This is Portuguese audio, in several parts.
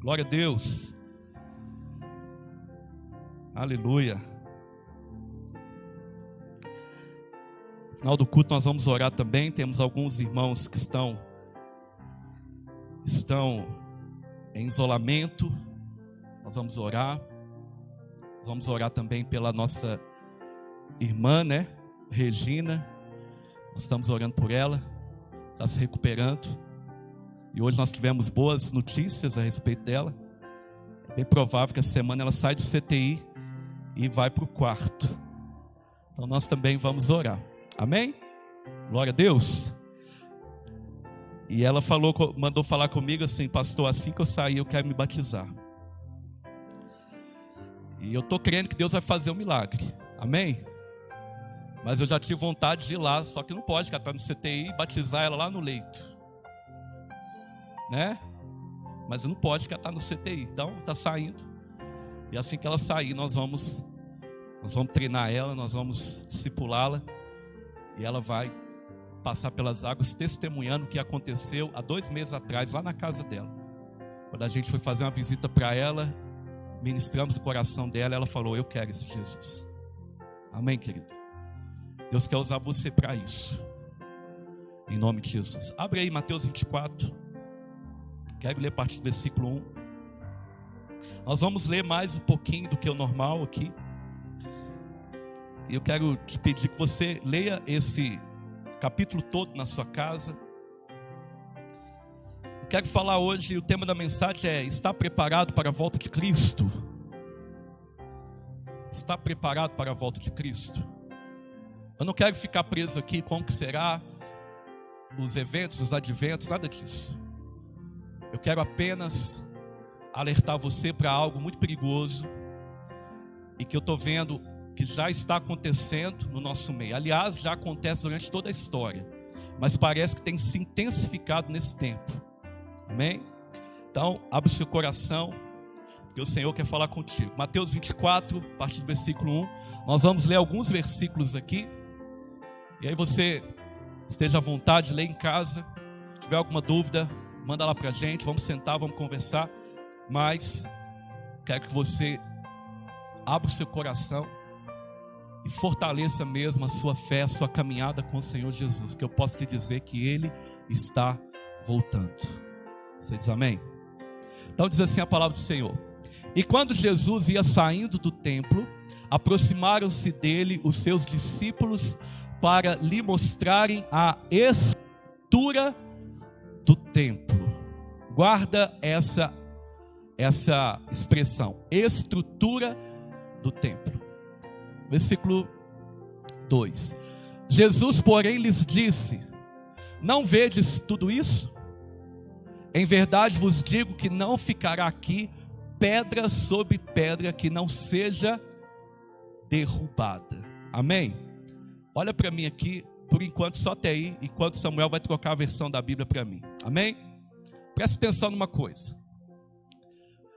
Glória a Deus. Aleluia. No final do culto nós vamos orar também. Temos alguns irmãos que estão em isolamento. Nós vamos orar. Vamos orar também pela nossa irmã, né? Regina. Nós estamos orando por ela. Está se recuperando. E hoje nós tivemos boas notícias a respeito dela. É bem provável que essa semana ela sai do CTI e vai para o quarto. Então nós também vamos orar. Amém? Glória a Deus. E ela mandou falar comigo assim: pastor, assim que eu sair eu quero me batizar. E eu estou crendo que Deus vai fazer um milagre. Amém? Mas eu já tive vontade de ir lá, só que não pode, que ela está no CTI, e batizar ela lá no leito. Né? Mas não pode, que ela está no CTI. Então está saindo. E assim que ela sair, nós vamos treinar ela, nós vamos discipulá-la. E ela vai passar pelas águas testemunhando o que aconteceu há 2 meses atrás, lá na casa dela. Quando a gente foi fazer uma visita para ela, ministramos o coração dela, ela falou: eu quero esse Jesus. Amém, querido? Deus quer usar você para isso. Em nome de Jesus. Abre aí Mateus 24. Quero ler a partir do versículo 1. Nós vamos ler mais um pouquinho do que o normal aqui. E eu quero te pedir que você leia esse capítulo todo na sua casa. Eu quero falar hoje, o tema da mensagem é: está preparado para a volta de Cristo? Está preparado para a volta de Cristo? Eu não quero ficar preso aqui como que será os eventos, os adventos, nada disso. Eu quero apenas alertar você para algo muito perigoso e que eu estou vendo que já está acontecendo no nosso meio. Aliás, já acontece durante toda a história, mas parece que tem se intensificado nesse tempo. Amém? Então, abre o seu coração, porque o Senhor quer falar contigo. Mateus 24, a partir do versículo 1. Nós vamos ler alguns versículos aqui. E aí você esteja à vontade, lê em casa. Se tiver alguma dúvida, manda lá para a gente. Vamos sentar, vamos conversar. Mas quero que você abra o seu coração e fortaleça mesmo a sua fé, a sua caminhada com o Senhor Jesus, que eu posso te dizer que Ele está voltando. Você diz amém? Então diz assim a palavra do Senhor: e quando Jesus ia saindo do templo, aproximaram-se dele os seus discípulos para lhe mostrarem a estrutura do templo. Guarda essa expressão, estrutura do templo. Versículo 2. Jesus, porém, lhes disse: não vedes tudo isso? Em verdade vos digo que não ficará aqui pedra sobre pedra que não seja derrubada. Amém? Olha para mim aqui, por enquanto só até aí, enquanto Samuel vai trocar a versão da Bíblia para mim. Amém? Presta atenção numa coisa.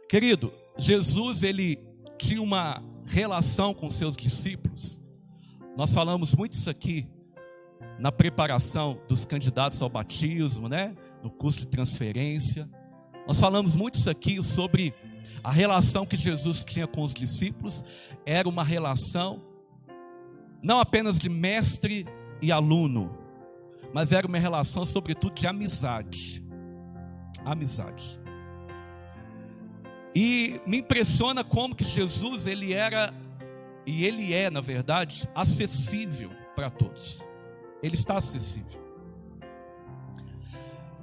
Querido, Jesus, ele tinha uma relação com seus discípulos. Nós falamos muito isso aqui na preparação dos candidatos ao batismo, né? No curso de transferência. Nós falamos muito isso aqui sobre a relação que Jesus tinha com os discípulos. Era uma relação não apenas de mestre e aluno, mas era uma relação sobretudo de amizade. Amizade. E me impressiona como que Jesus, ele era, e ele é, na verdade, acessível para todos. Ele está acessível.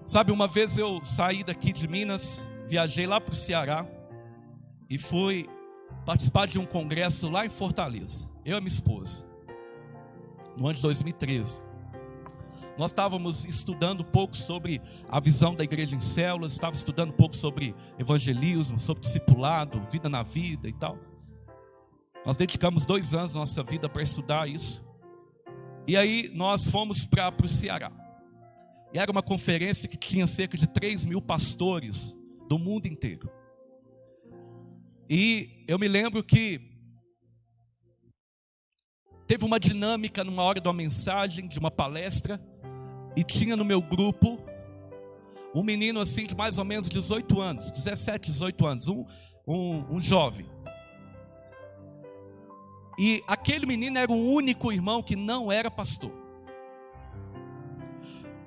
Sabe, uma vez eu saí daqui de Minas, viajei lá para o Ceará e fui participar de um congresso lá em Fortaleza. Eu e minha esposa, no ano de 2013. Nós estávamos estudando um pouco sobre a visão da igreja em células, estávamos estudando um pouco sobre evangelismo, sobre discipulado, vida na vida e tal. Nós dedicamos 2 anos da nossa vida para estudar isso. E aí nós fomos para o Ceará. E era uma conferência que tinha cerca de 3.000 pastores do mundo inteiro. E eu me lembro que teve uma dinâmica numa hora de uma mensagem, de uma palestra, e tinha no meu grupo um menino assim de mais ou menos 18 anos, 17, 18 anos, um jovem. E aquele menino era o único irmão que não era pastor.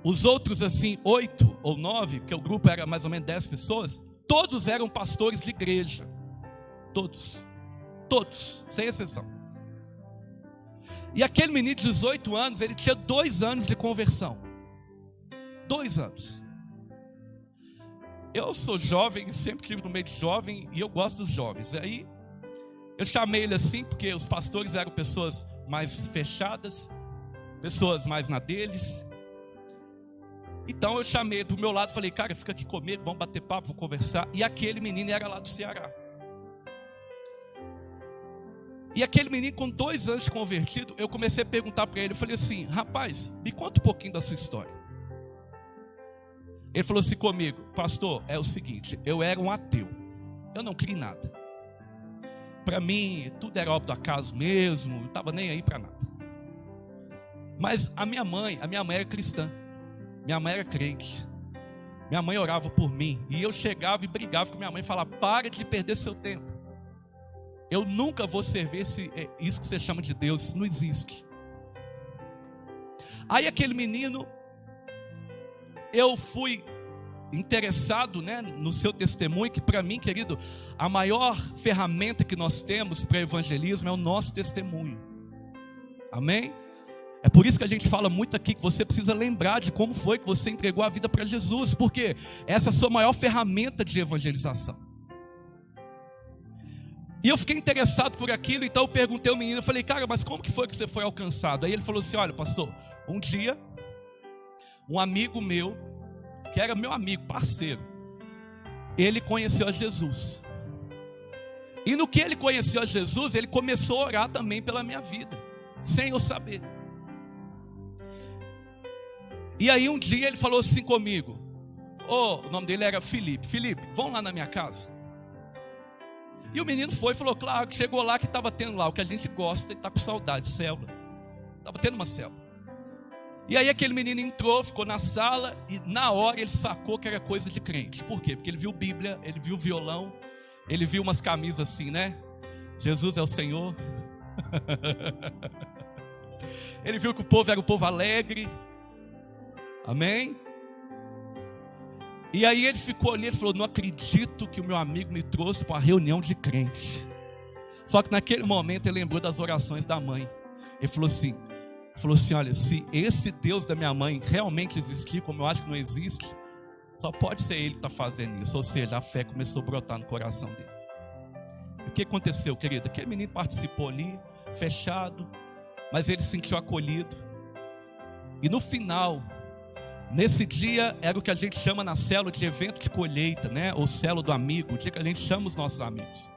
Os outros assim, 8 ou 9, porque o grupo era mais ou menos 10 pessoas, todos eram pastores de igreja. Todos, sem exceção. E aquele menino de 18 anos, ele tinha 2 anos de conversão. 2 anos. Eu sou jovem, sempre estive no meio de jovem, e eu gosto dos jovens. Aí, eu chamei ele assim, porque os pastores eram pessoas mais fechadas, pessoas mais na deles. Então eu chamei ele do meu lado, falei, cara, fica aqui comigo, vamos bater papo, vamos conversar. E aquele menino era lá do Ceará. E aquele menino com 2 anos de convertido, eu comecei a perguntar para ele, eu falei assim, rapaz, me conta um pouquinho da sua história. Ele falou assim comigo, pastor, é o seguinte, eu era um ateu, eu não criei nada. Para mim, tudo era obra do acaso mesmo, não estava nem aí para nada. Mas a minha mãe era cristã, minha mãe era crente, minha mãe orava por mim, e eu chegava e brigava com minha mãe e falava, para de perder seu tempo. Eu nunca vou servir isso que você chama de Deus, isso não existe. Aí aquele menino, eu fui interessado, né, no seu testemunho, que para mim, querido, a maior ferramenta que nós temos para evangelismo é o nosso testemunho. Amém? É por isso que a gente fala muito aqui que você precisa lembrar de como foi que você entregou a vida para Jesus, porque essa é a sua maior ferramenta de evangelização. E eu fiquei interessado por aquilo, então eu perguntei ao menino, eu falei, cara, mas como que foi que você foi alcançado? Aí ele falou assim, olha, pastor, um dia, um amigo meu, que era meu amigo, parceiro, ele conheceu a Jesus. E no que ele conheceu a Jesus, ele começou a orar também pela minha vida, sem eu saber. E aí um dia ele falou assim comigo, o nome dele era Felipe, vamos lá na minha casa. E o menino foi e falou, claro, que chegou lá que estava tendo lá o que a gente gosta e está com saudade, célula. Estava tendo uma célula. E aí aquele menino entrou, ficou na sala e na hora ele sacou que era coisa de crente. Por quê? Porque ele viu Bíblia, ele viu violão, ele viu umas camisas assim, né? Jesus é o Senhor. Ele viu que o povo era o povo alegre. Amém? E aí ele ficou ali, ele falou, não acredito que o meu amigo me trouxe para uma reunião de crente. Só que naquele momento ele lembrou das orações da mãe. Ele falou assim, olha, se esse Deus da minha mãe realmente existir, como eu acho que não existe, só pode ser ele que está fazendo isso. Ou seja, a fé começou a brotar no coração dele. E o que aconteceu, querido? Aquele menino participou ali, fechado, mas ele se sentiu acolhido. E no final, nesse dia, era o que a gente chama na célula de evento de colheita, né? Ou célula do amigo, o dia que a gente chama os nossos amigos.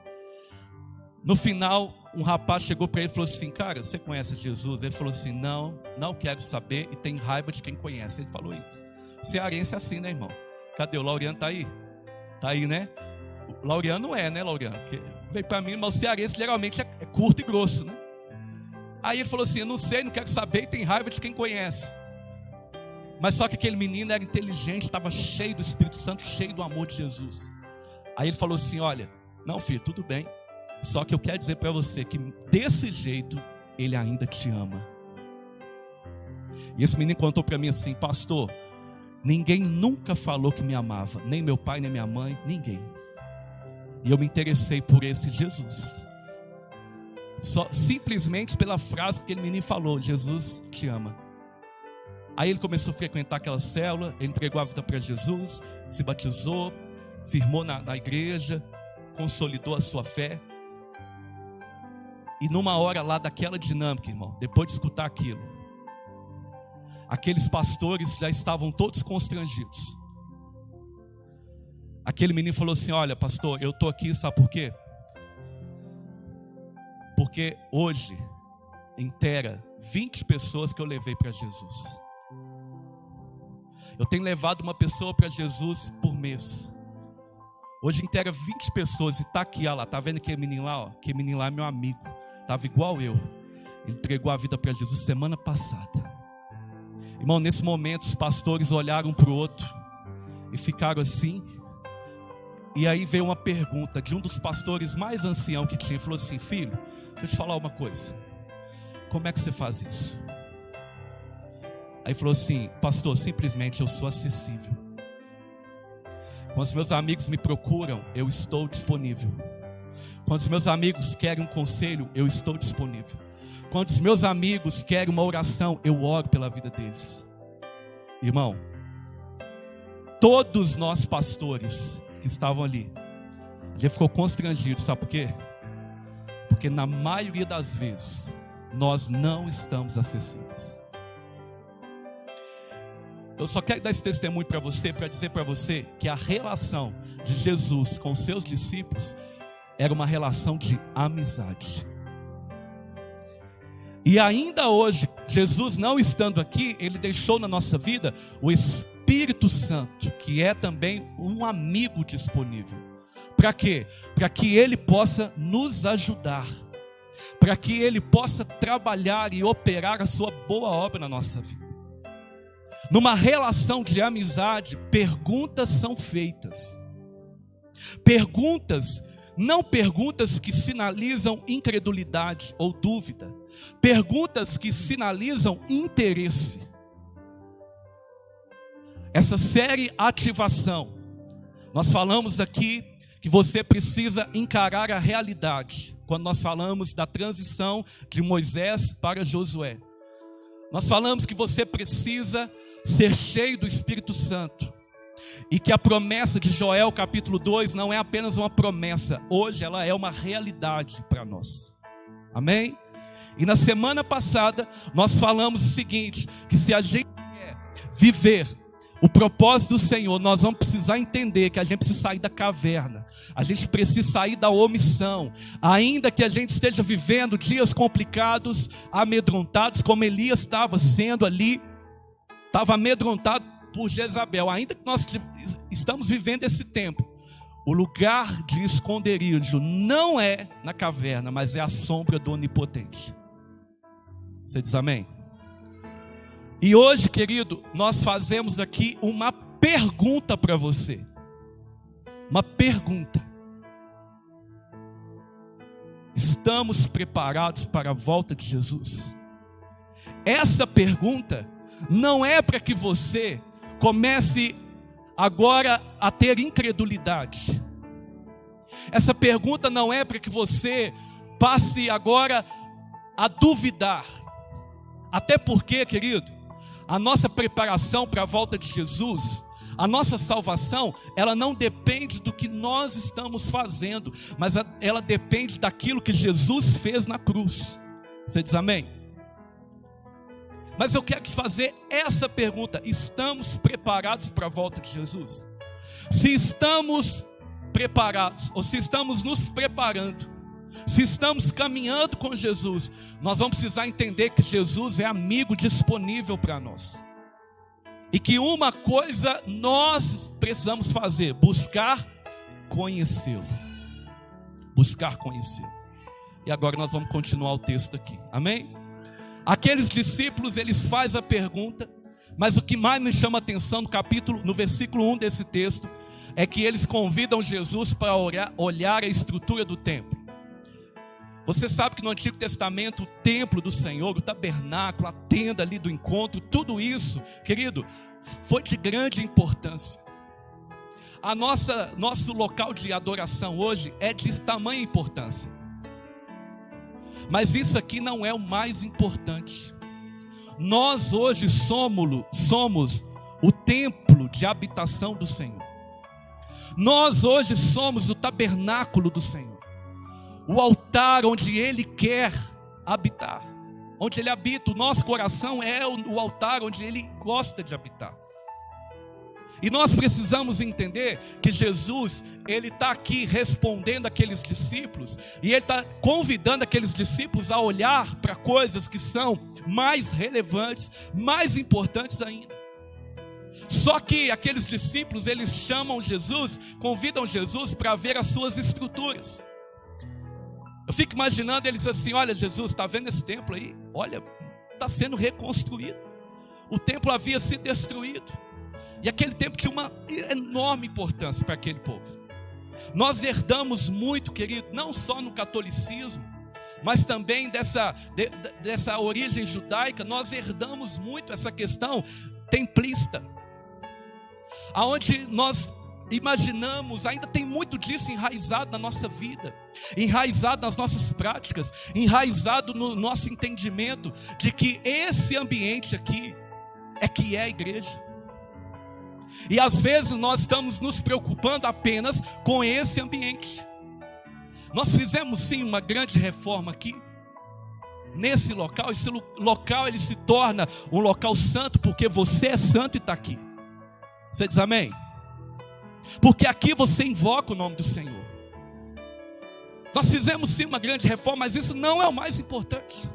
No final, um rapaz chegou para ele e falou assim, cara, você conhece Jesus? Ele falou assim, não quero saber e tem raiva de quem conhece. Ele falou isso. Cearense é assim, né, irmão? Cadê? O Laureano tá aí? Tá aí, né? O Laureano não é, né, Laureano? Porque veio para mim, mas o cearense geralmente é curto e grosso, né? Aí ele falou assim, eu não sei, não quero saber e tem raiva de quem conhece. Mas só que aquele menino era inteligente, estava cheio do Espírito Santo, cheio do amor de Jesus. Aí ele falou assim, olha, não filho, tudo bem, só que eu quero dizer para você que desse jeito ele ainda te ama. E esse menino contou para mim assim, pastor, ninguém nunca falou que me amava, nem meu pai, nem minha mãe, ninguém. E eu me interessei por esse Jesus, só simplesmente pela frase que aquele menino falou, Jesus te ama. Aí ele começou a frequentar aquela célula, ele entregou a vida para Jesus, se batizou, firmou na igreja, consolidou a sua fé. E numa hora lá daquela dinâmica, irmão, depois de escutar aquilo, aqueles pastores já estavam todos constrangidos. Aquele menino falou assim, olha pastor, eu estou aqui, sabe por quê? Porque hoje, inteira, 20 pessoas que eu levei para Jesus. Eu tenho levado uma pessoa para Jesus por mês. Hoje inteira 20 pessoas e está aqui, olha lá, está vendo aquele menino lá? Ó? Aquele menino lá é meu amigo, estava igual eu. Ele entregou a vida para Jesus semana passada. Irmão, nesse momento os pastores olharam para o outro e ficaram assim. E aí veio uma pergunta de um dos pastores mais anciãos que tinha. Falou assim: filho, deixa eu te falar uma coisa. Como é que você faz isso? Aí falou assim: pastor, simplesmente eu sou acessível. Quando os meus amigos me procuram, eu estou disponível. Quando os meus amigos querem um conselho, eu estou disponível. Quando os meus amigos querem uma oração, eu oro pela vida deles. Irmão, todos nós pastores que estavam ali, ele ficou constrangido, sabe por quê? Porque na maioria das vezes, nós não estamos acessíveis. Eu só quero dar esse testemunho para você, para dizer para você que a relação de Jesus com os seus discípulos era uma relação de amizade. E ainda hoje, Jesus não estando aqui, Ele deixou na nossa vida o Espírito Santo, que é também um amigo disponível. Para quê? Para que Ele possa nos ajudar, para que Ele possa trabalhar e operar a sua boa obra na nossa vida. Numa relação de amizade, perguntas são feitas. Perguntas, não perguntas que sinalizam incredulidade ou dúvida. Perguntas que sinalizam interesse. Essa série Ativação, nós falamos aqui que você precisa encarar a realidade. Quando nós falamos da transição de Moisés para Josué, nós falamos que você precisa ser cheio do Espírito Santo. E que a promessa de Joel capítulo 2 não é apenas uma promessa. Hoje ela é uma realidade para nós. Amém? E na semana passada nós falamos o seguinte: que se a gente quer viver o propósito do Senhor, nós vamos precisar entender que a gente precisa sair da caverna. A gente precisa sair da omissão. Ainda que a gente esteja vivendo dias complicados, amedrontados, como Elias estava sendo ali, estava amedrontado por Jezabel. Ainda que nós estamos vivendo esse tempo, o lugar de esconderijo não é na caverna, mas é a sombra do Onipotente. Você diz amém? E hoje, querido, nós fazemos aqui uma pergunta para você. Uma pergunta. Estamos preparados para a volta de Jesus? Essa pergunta não é para que você comece agora a ter incredulidade. Essa pergunta não é para que você passe agora a duvidar. Até porque, querido, a nossa preparação para a volta de Jesus, a nossa salvação, ela não depende do que nós estamos fazendo, mas ela depende daquilo que Jesus fez na cruz. Você diz amém? Mas eu quero te fazer essa pergunta: estamos preparados para a volta de Jesus? Se estamos preparados, ou se estamos nos preparando, se estamos caminhando com Jesus, nós vamos precisar entender que Jesus é amigo disponível para nós. E que uma coisa nós precisamos fazer: buscar conhecê-lo. Buscar conhecê-lo. E agora nós vamos continuar o texto aqui. Amém? Aqueles discípulos, eles fazem a pergunta, mas o que mais me chama a atenção no versículo 1 desse texto, é que eles convidam Jesus para olhar a estrutura do templo. Você sabe que no Antigo Testamento, o templo do Senhor, o tabernáculo, a tenda ali do encontro, tudo isso, querido, foi de grande importância. Nosso local de adoração hoje é de tamanha importância. Mas isso aqui não é o mais importante. Nós hoje somos o templo de habitação do Senhor. Nós hoje somos o tabernáculo do Senhor. O altar onde Ele quer habitar, onde Ele habita. O nosso coração é o altar onde Ele gosta de habitar. E nós precisamos entender que Jesus, Ele está aqui respondendo aqueles discípulos, e Ele está convidando aqueles discípulos a olhar para coisas que são mais relevantes, mais importantes ainda. Só que aqueles discípulos, eles chamam Jesus, convidam Jesus para ver as suas estruturas. Eu fico imaginando eles assim: olha, Jesus, está vendo esse templo aí? Olha, está sendo reconstruído. O templo havia sido destruído. E aquele tempo tinha uma enorme importância para aquele povo. Nós herdamos muito, querido, não só no catolicismo, mas também dessa origem judaica. Nós herdamos muito essa questão templista, aonde nós imaginamos, ainda tem muito disso enraizado na nossa vida, enraizado nas nossas práticas, enraizado no nosso entendimento de que esse ambiente aqui é que é a igreja. E às vezes nós estamos nos preocupando apenas com esse ambiente. Nós fizemos sim uma grande reforma aqui, nesse local. Esse local ele se torna um local santo, porque você é santo e está aqui. Você diz amém? Porque aqui você invoca o nome do Senhor. Nós fizemos sim uma grande reforma, mas isso não é o mais importante.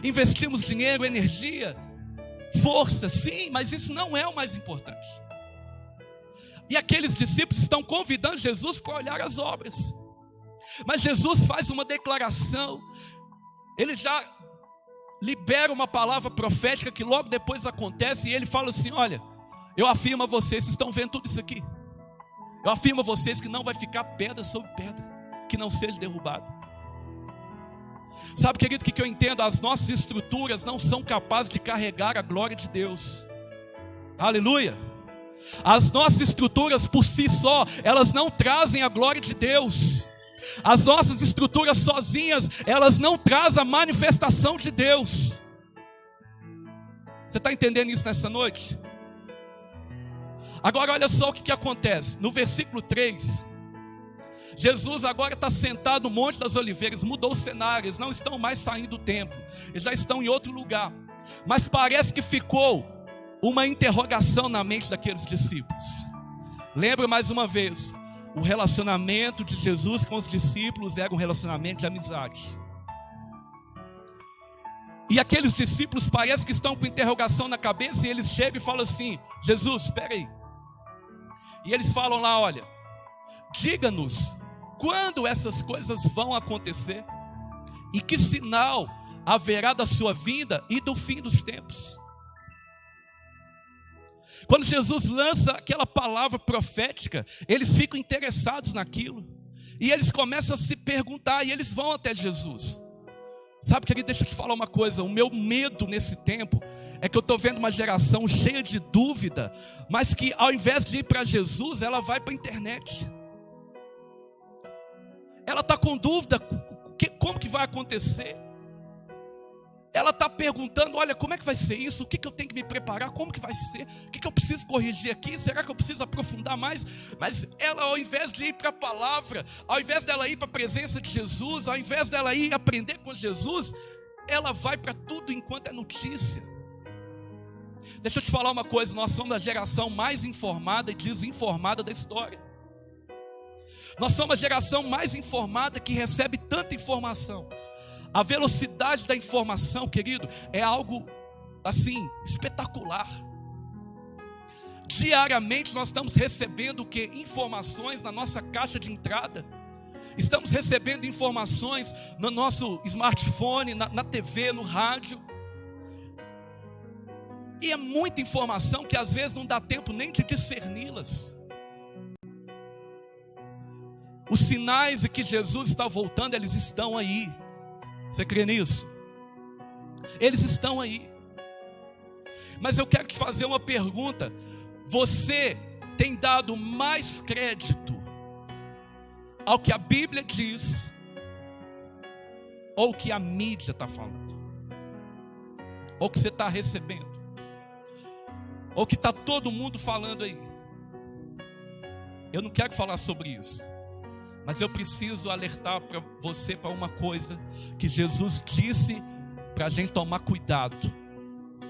Investimos dinheiro, energia, força, sim, mas isso não é o mais importante. E aqueles discípulos estão convidando Jesus para olhar as obras. Mas Jesus faz uma declaração. Ele já libera uma palavra profética que logo depois acontece. E ele fala assim: olha, eu afirmo a vocês, vocês estão vendo tudo isso aqui? Eu afirmo a vocês que não vai ficar pedra sobre pedra que não seja derrubado. Sabe, querido, o que eu entendo? As nossas estruturas não são capazes de carregar a glória de Deus. Aleluia. As nossas estruturas por si só, elas não trazem a glória de Deus. As nossas estruturas sozinhas, elas não trazem a manifestação de Deus. Você está entendendo isso nessa noite? Agora olha só o que acontece. No versículo 3, Jesus agora está sentado no Monte das Oliveiras. Mudou o cenário, eles não estão mais saindo do templo, eles já estão em outro lugar. Mas parece que ficou uma interrogação na mente daqueles discípulos. Lembra mais uma vez, o relacionamento de Jesus com os discípulos era um relacionamento de amizade. E aqueles discípulos parece que estão com interrogação na cabeça, e eles chegam e falam assim: Jesus, espera aí. E eles falam lá: olha, diga-nos quando essas coisas vão acontecer, e que sinal haverá da sua vinda e do fim dos tempos. Quando Jesus lança aquela palavra profética, eles ficam interessados naquilo, e eles começam a se perguntar, e eles vão até Jesus. Sabe, querido, deixa eu te falar uma coisa. O meu medo nesse tempo é que eu estou vendo uma geração cheia de dúvida, mas que ao invés de ir para Jesus, ela vai para a internet. Ela está com dúvida, como que vai acontecer? Ela está perguntando: olha, como é que vai ser isso? O que eu tenho que me preparar? Como que vai ser? O que eu preciso corrigir aqui? Será que eu preciso aprofundar mais? Mas ela, ao invés de ir para a palavra, ao invés dela ir para a presença de Jesus, ao invés dela ir aprender com Jesus, ela vai para tudo enquanto é notícia. Deixa eu te falar uma coisa: nós somos a geração mais informada e desinformada da história. Nós somos a geração mais informada que recebe tanta informação. A velocidade da informação, querido, é algo assim, espetacular. Diariamente nós estamos recebendo o quê? Informações na nossa caixa de entrada. Estamos recebendo informações no nosso smartphone, na TV, no rádio. E é muita informação que às vezes não dá tempo nem de discerni-las. Os sinais de que Jesus está voltando, eles estão aí. Você crê nisso? Eles estão aí. Mas eu quero te fazer uma pergunta: você tem dado mais crédito ao que a Bíblia diz, ou o que a mídia está falando, ou o que você está recebendo, ou o que está todo mundo falando aí? Eu não quero falar sobre isso, mas eu preciso alertar para você para uma coisa que Jesus disse para a gente tomar cuidado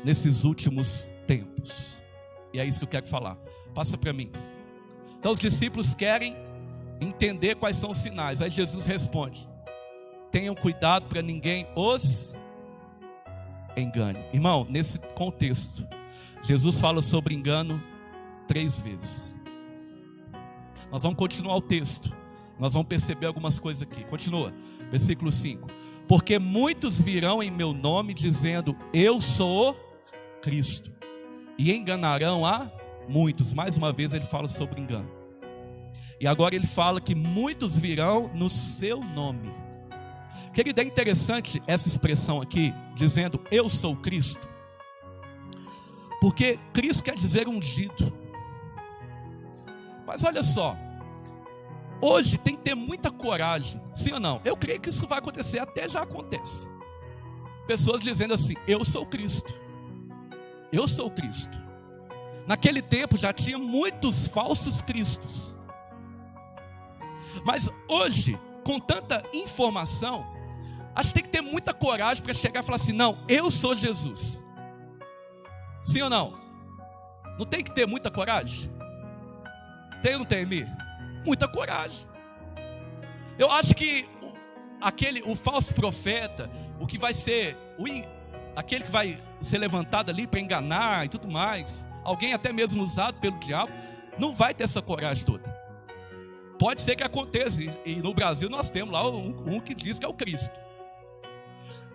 nesses últimos tempos. E é isso que eu quero falar. Passa para mim. Então os discípulos querem entender quais são os sinais. Aí Jesus responde: tenham cuidado para ninguém os engane. Irmão, nesse contexto, Jesus fala sobre engano 3 vezes. Nós vamos continuar o texto. Nós vamos perceber algumas coisas aqui. Continua, versículo 5. Porque muitos virão em meu nome dizendo: eu sou Cristo, e enganarão a muitos, mais uma vez ele fala sobre engano. E agora ele fala que muitos virão no seu nome. Querido, é interessante essa expressão aqui, dizendo eu sou Cristo. Porque Cristo quer dizer ungido. Mas olha só, hoje tem que ter muita coragem, sim ou não? Eu creio que isso vai acontecer, até já acontece. Pessoas dizendo assim, eu sou Cristo. Eu sou Cristo. Naquele tempo já tinha muitos falsos cristos. Mas hoje, com tanta informação, a gente tem que ter muita coragem para chegar e falar assim, não, eu sou Jesus. Sim ou não? Não tem que ter muita coragem? Tem ou não tem, Mir? Muita coragem. Eu acho que o falso profeta, o que vai ser, aquele que vai ser levantado ali para enganar e tudo mais, alguém até mesmo usado pelo diabo, não vai ter essa coragem toda. Pode ser que aconteça, e no Brasil nós temos lá um que diz que é o Cristo.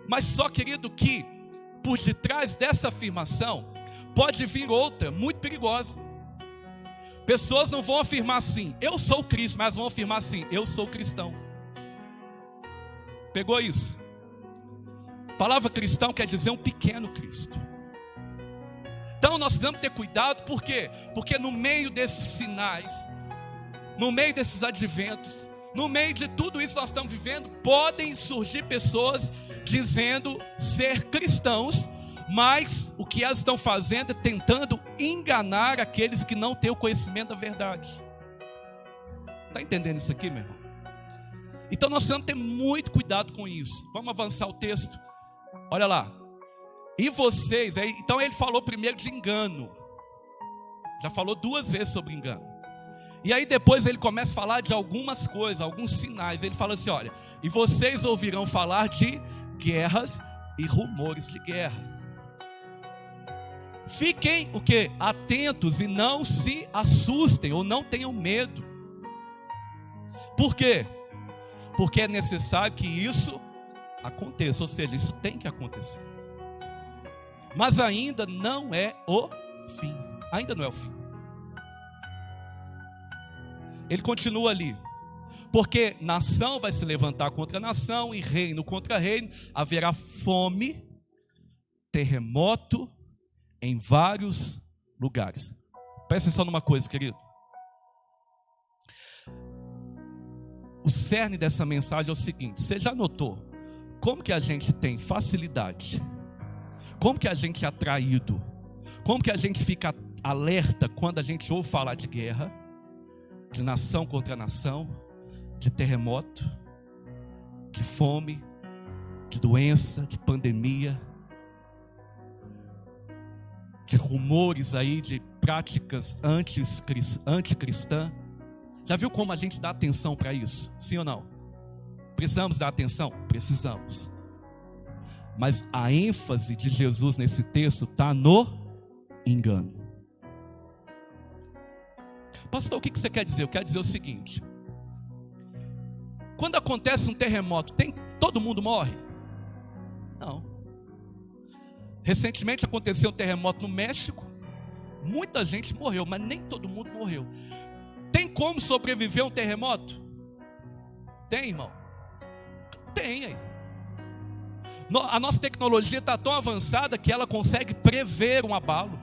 Mas só, querido, que por detrás dessa afirmação pode vir outra muito perigosa. Pessoas não vão afirmar assim, eu sou Cristo, mas vão afirmar assim, eu sou cristão. Pegou isso? A palavra cristão quer dizer um pequeno Cristo. Então nós devemos ter cuidado, por quê? Porque no meio desses sinais, no meio desses adventos, no meio de tudo isso que nós estamos vivendo, podem surgir pessoas dizendo ser cristãos, mas o que elas estão fazendo é tentando enganar aqueles que não têm o conhecimento da verdade. Está entendendo isso aqui, meu irmão? Então nós precisamos ter muito cuidado com isso. Vamos avançar o texto. Olha lá. E vocês, então ele falou primeiro de engano. Já falou 2 vezes sobre engano. E aí depois ele começa a falar de algumas coisas, alguns sinais. Ele fala assim, olha, e vocês ouvirão falar de guerras e rumores de guerra. Fiquem o quê? Atentos e não se assustem ou não tenham medo. Por quê? Porque é necessário que isso aconteça, ou seja, isso tem que acontecer. Mas ainda não é o fim. Ainda não é o fim. Ele continua ali. Porque nação vai se levantar contra nação e reino contra reino. Haverá fome, terremoto em vários lugares. Presta atenção numa coisa, querido. O cerne dessa mensagem é o seguinte: você já notou como que a gente tem facilidade? Como que a gente é atraído? Como que a gente fica alerta quando a gente ouve falar de guerra, de nação contra nação, de terremoto, de fome, de doença, de pandemia, de rumores aí de práticas anticristã? Já viu como a gente dá atenção para isso? Sim ou não? Precisamos dar atenção? Precisamos. Mas a ênfase de Jesus nesse texto está no engano. Pastor, o que você quer dizer? Eu quero dizer o seguinte: quando acontece um terremoto, todo mundo morre? Não. Recentemente aconteceu um terremoto no México, muita gente morreu, mas nem todo mundo morreu. Tem como sobreviver a um terremoto? Tem, irmão? Tem aí. A nossa tecnologia está tão avançada que ela consegue prever um abalo.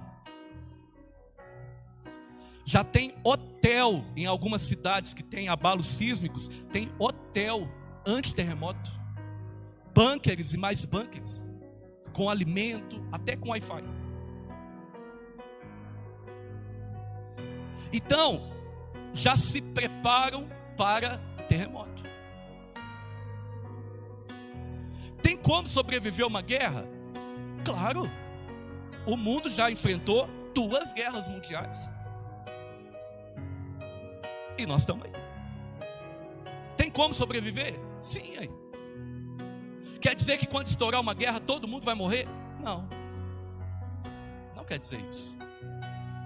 Já tem hotel em algumas cidades que tem abalos sísmicos, tem hotel anti-terremoto, bunkers e mais bunkers, com alimento, até com Wi-Fi. Então, já se preparam para terremoto. Tem como sobreviver a uma guerra? Claro. O mundo já enfrentou 2 guerras mundiais. E nós estamos aí. Tem como sobreviver? Sim, aí. Quer dizer que quando estourar uma guerra todo mundo vai morrer? Não. Não quer dizer isso.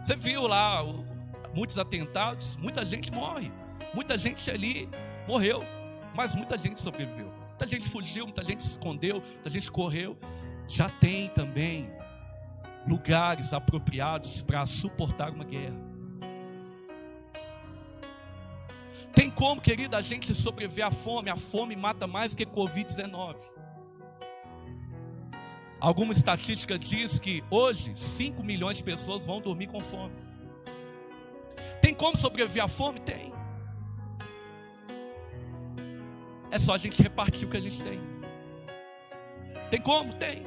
Você viu lá muitos atentados, muita gente morre. Muita gente ali morreu, mas muita gente sobreviveu. Muita gente fugiu, muita gente se escondeu, muita gente correu. Já tem também lugares apropriados para suportar uma guerra. Tem como, querido, a gente sobreviver à fome? A fome mata mais que Covid-19. Alguma estatística diz que hoje 5 milhões de pessoas vão dormir com fome. Tem como sobreviver à fome? Tem. É só a gente repartir o que a gente tem. Tem como? Tem.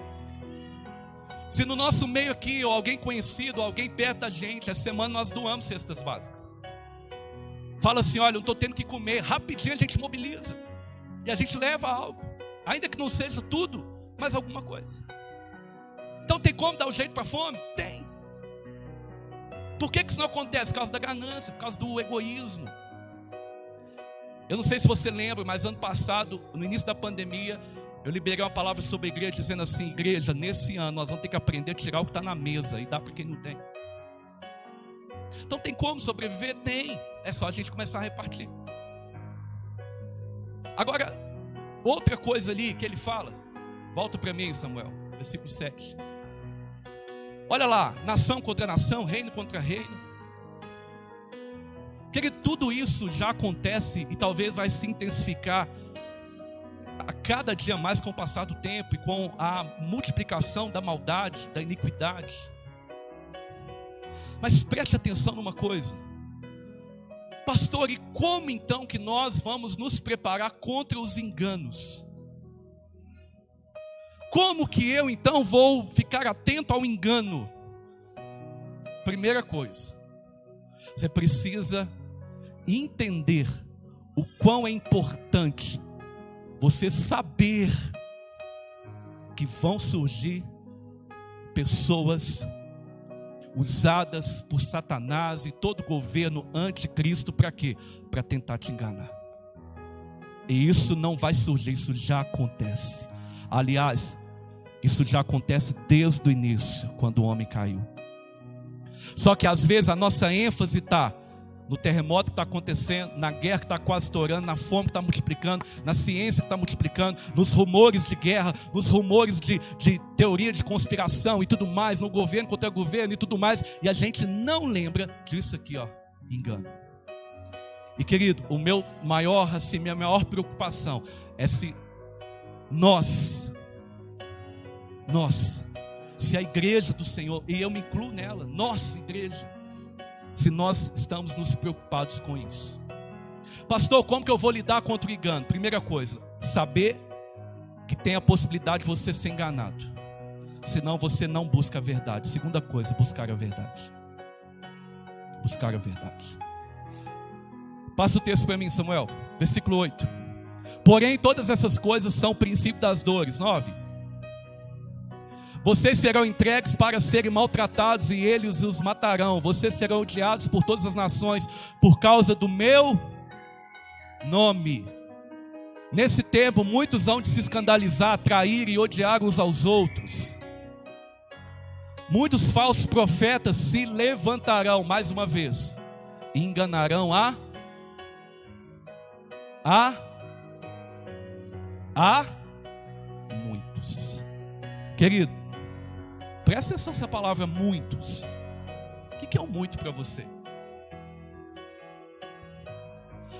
Se no nosso meio aqui, ou alguém conhecido, ou alguém perto da gente, essa semana nós doamos cestas básicas. Fala assim, olha, eu estou tendo que comer. Rapidinho a gente mobiliza. E a gente leva algo. Ainda que não seja tudo, mas alguma coisa. Então tem como dar um jeito para a fome? Tem. Por que isso não acontece? Por causa da ganância, por causa do egoísmo. Eu não sei se você lembra, mas ano passado, no início da pandemia, eu liberei uma palavra sobre a igreja, dizendo assim, igreja, nesse ano nós vamos ter que aprender a tirar o que está na mesa e dar para quem não tem. Então tem como sobreviver? Tem. É só a gente começar a repartir. Agora, outra coisa ali que ele fala, volta para mim, Samuel, versículo 7. Olha lá, nação contra nação, reino contra reino. Querido, tudo isso já acontece e talvez vai se intensificar a cada dia mais com o passar do tempo e com a multiplicação da maldade, da iniquidade. Mas preste atenção numa coisa. Pastor, e como então que nós vamos nos preparar contra os enganos? Como que eu então vou ficar atento ao engano? Primeira coisa, você precisa entender o quão é importante você saber que vão surgir pessoas usadas por Satanás e todo governo anticristo para quê? Para tentar te enganar. E isso não vai surgir, isso já acontece. Aliás, isso já acontece desde o início, quando o homem caiu. Só que às vezes a nossa ênfase está no terremoto que está acontecendo, na guerra que está quase estourando, na fome que está multiplicando, na ciência que está multiplicando, nos rumores de guerra, nos rumores de teoria de conspiração e tudo mais, no governo contra governo e tudo mais, e a gente não lembra disso aqui, ó, engano. E querido, minha maior preocupação é se se a igreja do Senhor, e eu me incluo nela, nossa igreja, se nós estamos nos preocupados com isso. Pastor, como que eu vou lidar contra o engano? Primeira coisa, saber que tem a possibilidade de você ser enganado. Senão você não busca a verdade. Segunda coisa, buscar a verdade. Buscar a verdade. Passa o texto para mim, Samuel. Versículo 8. Porém, todas essas coisas são o princípio das dores. 9. Vocês serão entregues para serem maltratados e eles os matarão. Vocês serão odiados por todas as nações por causa do meu nome. Nesse tempo, muitos vão de se escandalizar, trair e odiar uns aos outros. Muitos falsos profetas se levantarão, mais uma vez, e enganarão a muitos. Querido, presta atenção nessa palavra muitos. O que é um muito para você?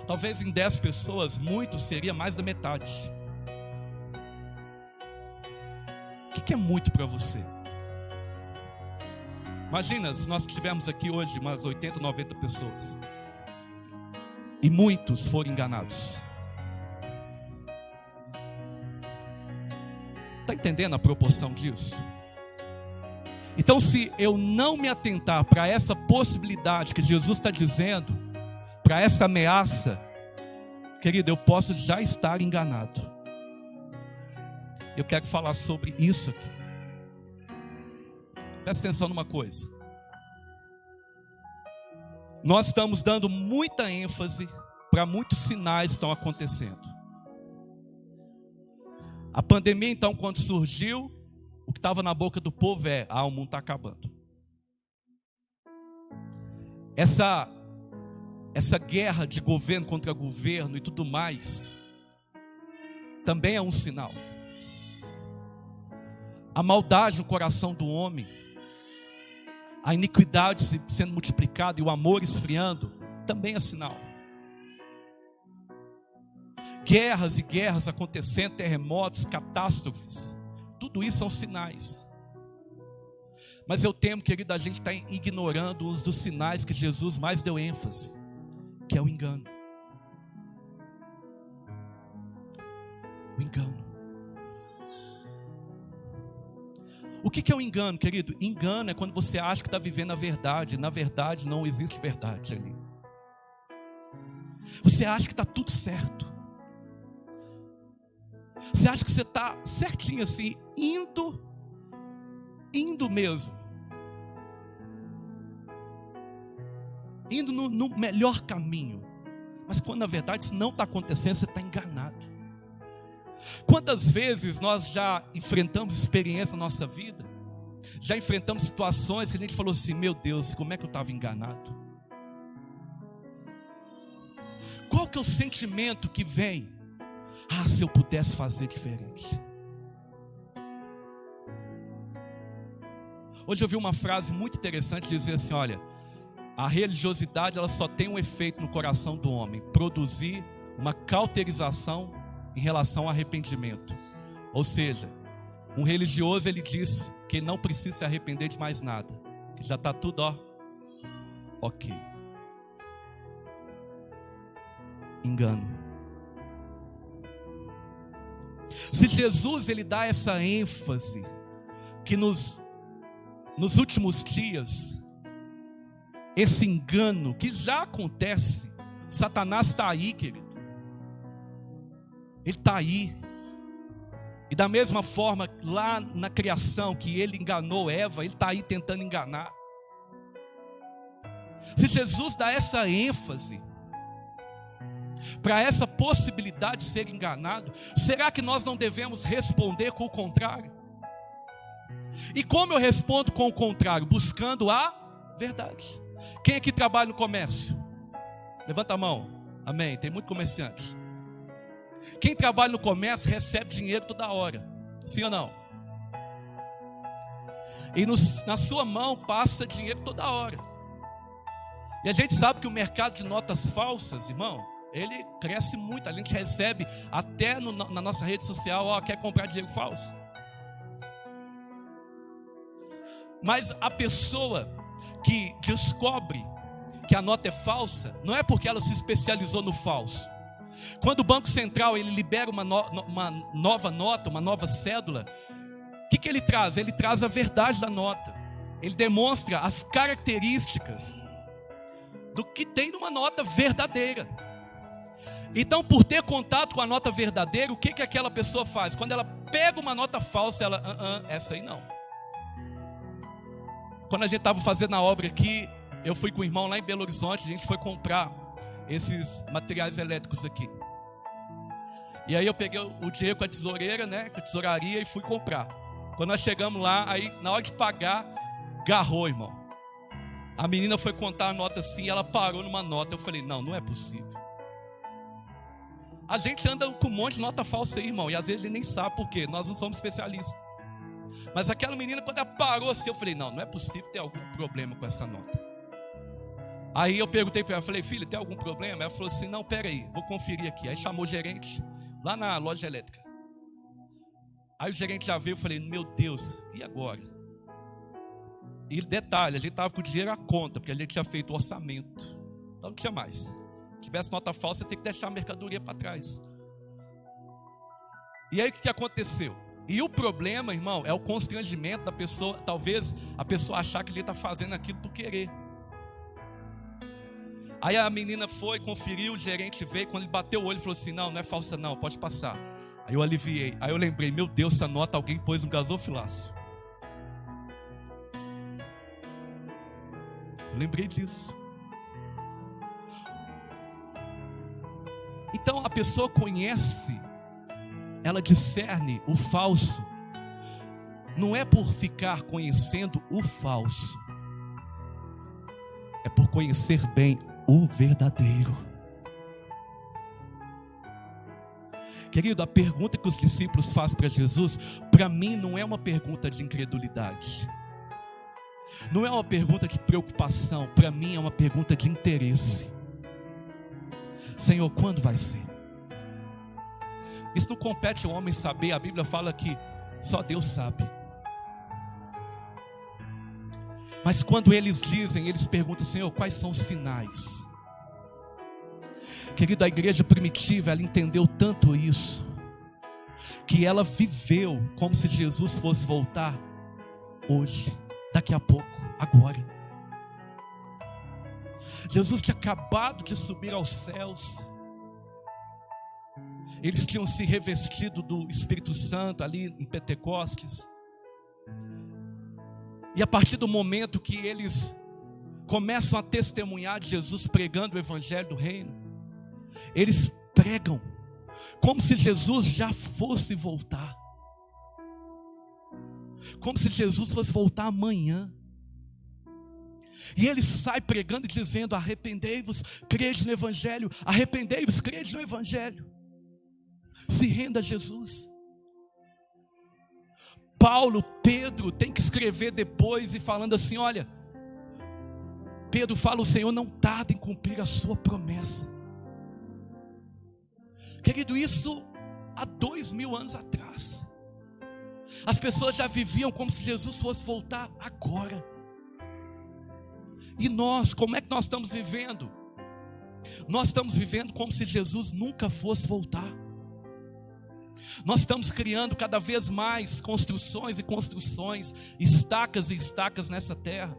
Talvez em 10 pessoas, muito seria mais da metade. O que é muito para você? Imagina se nós tivermos aqui hoje umas 80, 90 pessoas e muitos forem enganados. Está entendendo a proporção disso? Então, se eu não me atentar para essa possibilidade que Jesus está dizendo, para essa ameaça, querido, eu posso já estar enganado. Eu quero falar sobre isso aqui. Presta atenção numa coisa. Nós estamos dando muita ênfase para muitos sinais que estão acontecendo. A pandemia, então, quando surgiu, o que estava na boca do povo é: o mundo está acabando. Essa guerra de governo contra governo e tudo mais, também é um sinal. A maldade no coração do homem a iniquidade sendo multiplicada e o amor esfriando, também é sinal. Guerras e guerras acontecendo, terremotos, catástrofes, tudo isso são sinais. Mas eu temo, querido, a gente está ignorando um dos sinais que Jesus mais deu ênfase, que é o engano. O engano. O que é o engano, querido? Engano é quando você acha que está vivendo a verdade. Na verdade, não existe verdade ali. Você acha que está tudo certo. Você acha que você está certinho assim, indo mesmo. Indo no melhor caminho. Mas quando na verdade isso não está acontecendo, você está enganado. Quantas vezes nós já enfrentamos experiências na nossa vida, já enfrentamos situações que a gente falou assim, meu Deus, como é que eu estava enganado? Qual que é o sentimento que vem? Ah, se eu pudesse fazer diferente. Hoje eu vi uma frase muito interessante dizer assim, olha, a religiosidade ela só tem um efeito no coração do homem, produzir uma cauterização em relação ao arrependimento. Ou seja, um religioso ele diz que não precisa se arrepender de mais nada, que já está tudo ok. Engano. Se Jesus ele dá essa ênfase que nos últimos dias esse engano que já acontece, Satanás está aí, querido. Ele está aí. E da mesma forma, lá na criação, que ele enganou Eva, ele está aí tentando enganar. Se Jesus dá essa ênfase para essa possibilidade de ser enganado, será que nós não devemos responder com o contrário? E como eu respondo com o contrário? Buscando a verdade. Quem aqui trabalha no comércio? Levanta a mão. Amém. Tem muito comerciante. Quem trabalha no comércio recebe dinheiro toda hora. Sim ou não? E na sua mão passa dinheiro toda hora. E a gente sabe que o mercado de notas falsas, irmão, ele cresce muito. A gente recebe até na nossa rede social, quer comprar dinheiro falso. Mas a pessoa que descobre que a nota é falsa, não é porque ela se especializou no falso. Quando o Banco Central ele libera uma nova nota, uma nova cédula, o que ele traz? Ele traz a verdade da nota. Ele demonstra as características do que tem numa nota verdadeira. Então, por ter contato com a nota verdadeira, o que aquela pessoa faz? Quando ela pega uma nota falsa, ela, essa aí não. Quando a gente estava fazendo a obra aqui, eu fui com o irmão lá em Belo Horizonte, a gente foi comprar esses materiais elétricos aqui. E aí eu peguei o dinheiro com a tesoureira, né, com a tesouraria e fui comprar. Quando nós chegamos lá, aí na hora de pagar, garrou, irmão. A menina foi contar a nota assim, ela parou numa nota. Eu falei, não é possível. A gente anda com um monte de nota falsa aí, irmão, e às vezes a gente nem sabe por quê, nós não somos especialistas. Mas aquela menina, quando ela parou assim, eu falei, não é possível ter algum problema com essa nota. Aí eu perguntei para ela, falei, filha, tem algum problema? Ela falou assim, não, peraí, vou conferir aqui. Aí chamou o gerente, lá na loja elétrica. Aí o gerente já veio, eu falei, meu Deus, e agora? E detalhe, a gente estava com o dinheiro à conta, porque a gente tinha feito o orçamento. Então não tinha mais. Se tivesse nota falsa, tem que deixar a mercadoria para trás. E aí o que aconteceu? E o problema, irmão, é o constrangimento da pessoa, talvez a pessoa achar que a gente está fazendo aquilo por querer. Aí a menina foi, conferiu, o gerente veio, quando ele bateu o olho, falou assim, não é falsa não, pode passar. Aí eu aliviei, aí eu lembrei, meu Deus, essa nota alguém pôs no gasofilaço. Eu lembrei disso. Então a pessoa conhece, ela discerne o falso, não é por ficar conhecendo o falso, é por conhecer bem o verdadeiro. Querido, a pergunta que os discípulos fazem para Jesus, para mim não é uma pergunta de incredulidade. Não é uma pergunta de preocupação, para mim é uma pergunta de interesse. Senhor, quando vai ser? Isso não compete ao homem saber, a Bíblia fala que só Deus sabe. Mas quando eles dizem, eles perguntam: Senhor, quais são os sinais? Querido, a igreja primitiva, ela entendeu tanto isso, que ela viveu como se Jesus fosse voltar hoje, daqui a pouco, agora. Jesus tinha acabado de subir aos céus. Eles tinham se revestido do Espírito Santo ali em Pentecostes. E a partir do momento que eles começam a testemunhar de Jesus pregando o evangelho do reino, eles pregam como se Jesus já fosse voltar, como se Jesus fosse voltar amanhã. E ele sai pregando e dizendo: arrependei-vos, crede no evangelho, arrependei-vos, crede no evangelho, se renda a Jesus. Paulo, Pedro tem que escrever depois e falando assim: olha, Pedro fala, o Senhor não tarda em cumprir a sua promessa. Querido, isso há 2000 anos atrás. As pessoas já viviam como se Jesus fosse voltar agora. E nós, como é que nós estamos vivendo? Nós estamos vivendo como se Jesus nunca fosse voltar. Nós estamos criando cada vez mais construções e construções, estacas e estacas nessa terra.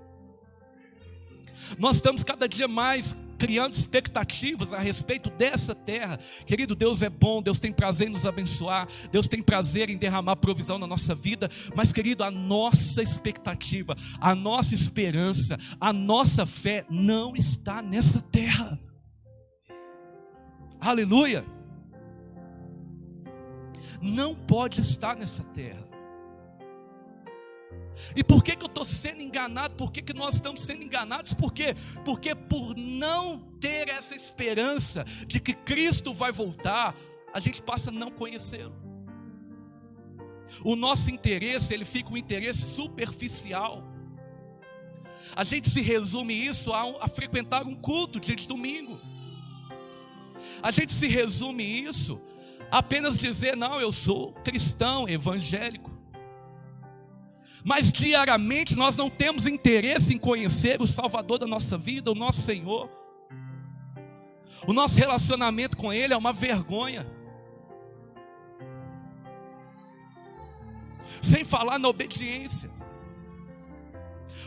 Nós estamos cada dia mais criando expectativas a respeito dessa terra. Querido, Deus é bom, Deus tem prazer em nos abençoar, Deus tem prazer em derramar provisão na nossa vida. Mas, querido, a nossa expectativa, a nossa esperança, a nossa fé não está nessa terra. Aleluia! Não pode estar nessa terra. E por que eu estou sendo enganado? Por que nós estamos sendo enganados? Por quê? Porque por não ter essa esperança de que Cristo vai voltar, a gente passa a não conhecê-lo. O nosso interesse, ele fica um interesse superficial. A gente se resume isso a frequentar um culto dia de domingo. A gente se resume isso a apenas dizer: não, eu sou cristão, evangélico. Mas diariamente nós não temos interesse em conhecer o Salvador da nossa vida, o nosso Senhor. O nosso relacionamento com Ele é uma vergonha. Sem falar na obediência.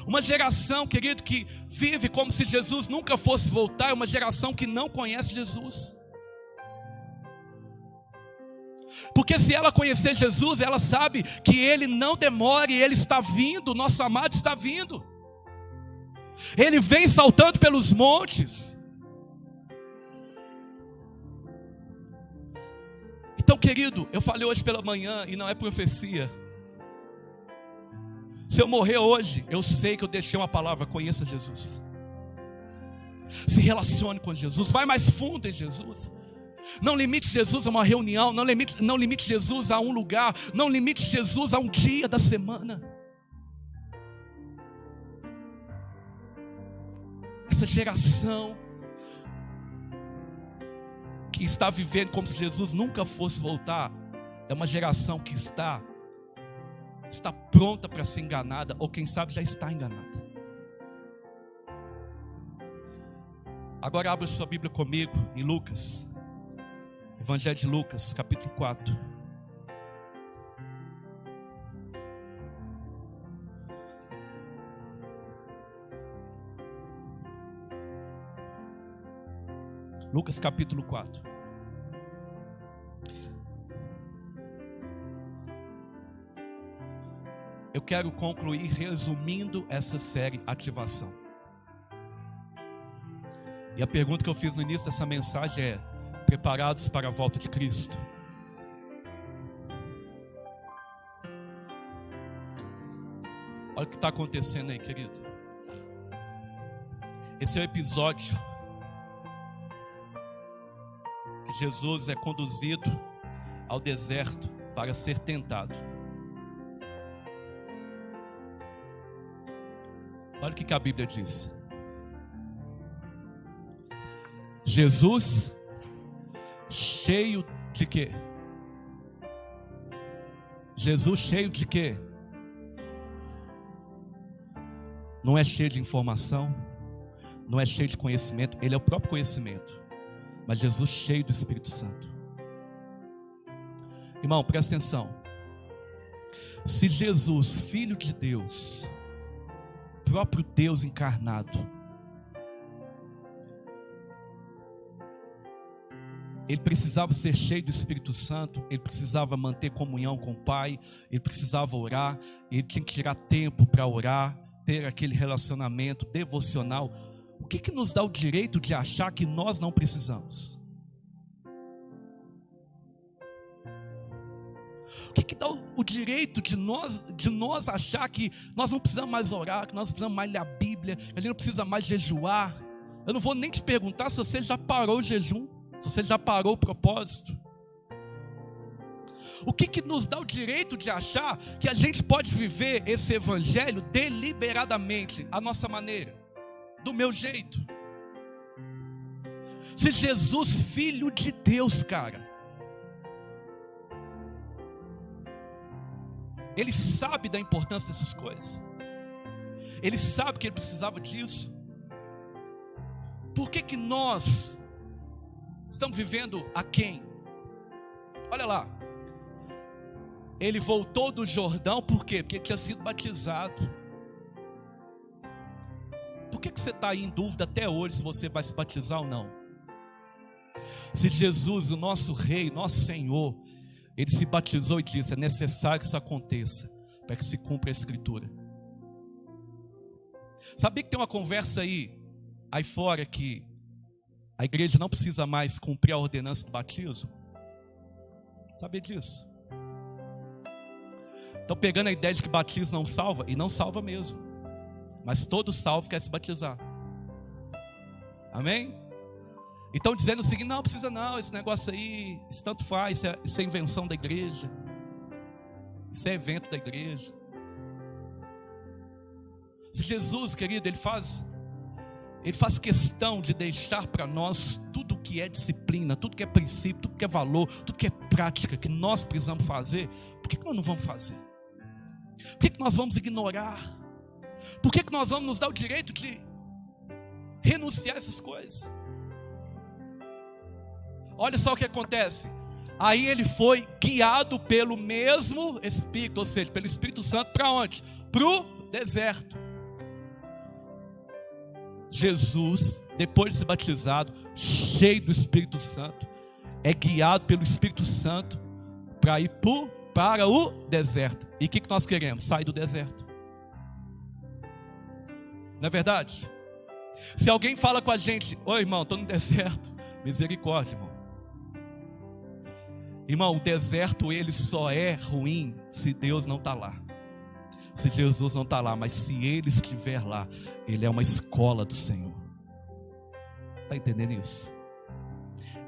Uma geração, querido, que vive como se Jesus nunca fosse voltar, é uma geração que não conhece Jesus. Porque se ela conhecer Jesus, ela sabe que Ele não demora e Ele está vindo, o nosso amado está vindo. Ele vem saltando pelos montes. Então, querido, eu falei hoje pela manhã e não é profecia. Se eu morrer hoje, eu sei que eu deixei uma palavra: conheça Jesus. Se relacione com Jesus, vai mais fundo em Jesus. Não limite Jesus a uma reunião, não limite Jesus a um lugar, não limite Jesus a um dia da semana. Essa geração que está vivendo como se Jesus nunca fosse voltar, é uma geração que está pronta para ser enganada, ou quem sabe já está enganada. Agora abra sua Bíblia comigo em Lucas. Evangelho de Lucas, capítulo 4. Lucas capítulo 4. Eu quero concluir resumindo essa série Ativação. E a pergunta que eu fiz no início dessa mensagem é: preparados para a volta de Cristo? Olha o que está acontecendo aí, querido. Esse é o episódio que Jesus é conduzido ao deserto para ser tentado. Olha o que a Bíblia diz. Jesus, cheio de quê? Jesus cheio de quê? Não é cheio de informação, não é cheio de conhecimento, ele é o próprio conhecimento. Mas Jesus cheio do Espírito Santo. Irmão, presta atenção. Se Jesus, Filho de Deus, próprio Deus encarnado, ele precisava ser cheio do Espírito Santo, ele precisava manter comunhão com o Pai, ele precisava orar, ele tinha que tirar tempo para orar, ter aquele relacionamento devocional. O que nos dá o direito de achar que nós não precisamos? O que dá o direito de nós achar que nós não precisamos mais orar, que nós não precisamos mais ler a Bíblia, que a gente não precisa mais jejuar? Eu não vou nem te perguntar se você já parou o jejum, se você já parou o propósito. O que nos dá o direito de achar que a gente pode viver esse evangelho deliberadamente, à nossa maneira, do meu jeito? Se Jesus, Filho de Deus, cara, ele sabe da importância dessas coisas, ele sabe que ele precisava disso. Por que nós estamos vivendo aquém? Olha lá, ele voltou do Jordão, por quê? Porque ele tinha sido batizado. Por que você está aí em dúvida até hoje se você vai se batizar ou não? Se Jesus, o nosso Rei, nosso Senhor, ele se batizou e disse: é necessário que isso aconteça, para que se cumpra a Escritura. Sabia que tem uma conversa aí fora, que a igreja não precisa mais cumprir a ordenança do batismo? Sabia disso? Estão pegando a ideia de que batismo não salva, e não salva mesmo. Mas todo salvo quer se batizar. Amém? Então dizendo o seguinte: não precisa não, esse negócio aí, isso tanto faz, isso é invenção da igreja, isso é evento da igreja. Se Jesus, querido, ele faz questão de deixar para nós tudo que é disciplina, tudo que é princípio, tudo que é valor, tudo que é prática, que nós precisamos fazer. Por que nós não vamos fazer? Por que nós vamos ignorar? Por que nós vamos nos dar o direito de renunciar a essas coisas? Olha só o que acontece. Aí ele foi guiado pelo mesmo Espírito, ou seja, pelo Espírito Santo, para onde? Para o deserto. Jesus, depois de ser batizado, cheio do Espírito Santo, é guiado pelo Espírito Santo para ir para o deserto. E o que nós queremos? Sair do deserto. Não é verdade? Se alguém fala com a gente: oi irmão, estou no deserto. Misericórdia, irmão. Irmão, o deserto ele só é ruim se Deus não está lá, se Jesus não está lá. Mas se Ele estiver lá, Ele é uma escola do Senhor. Está entendendo isso?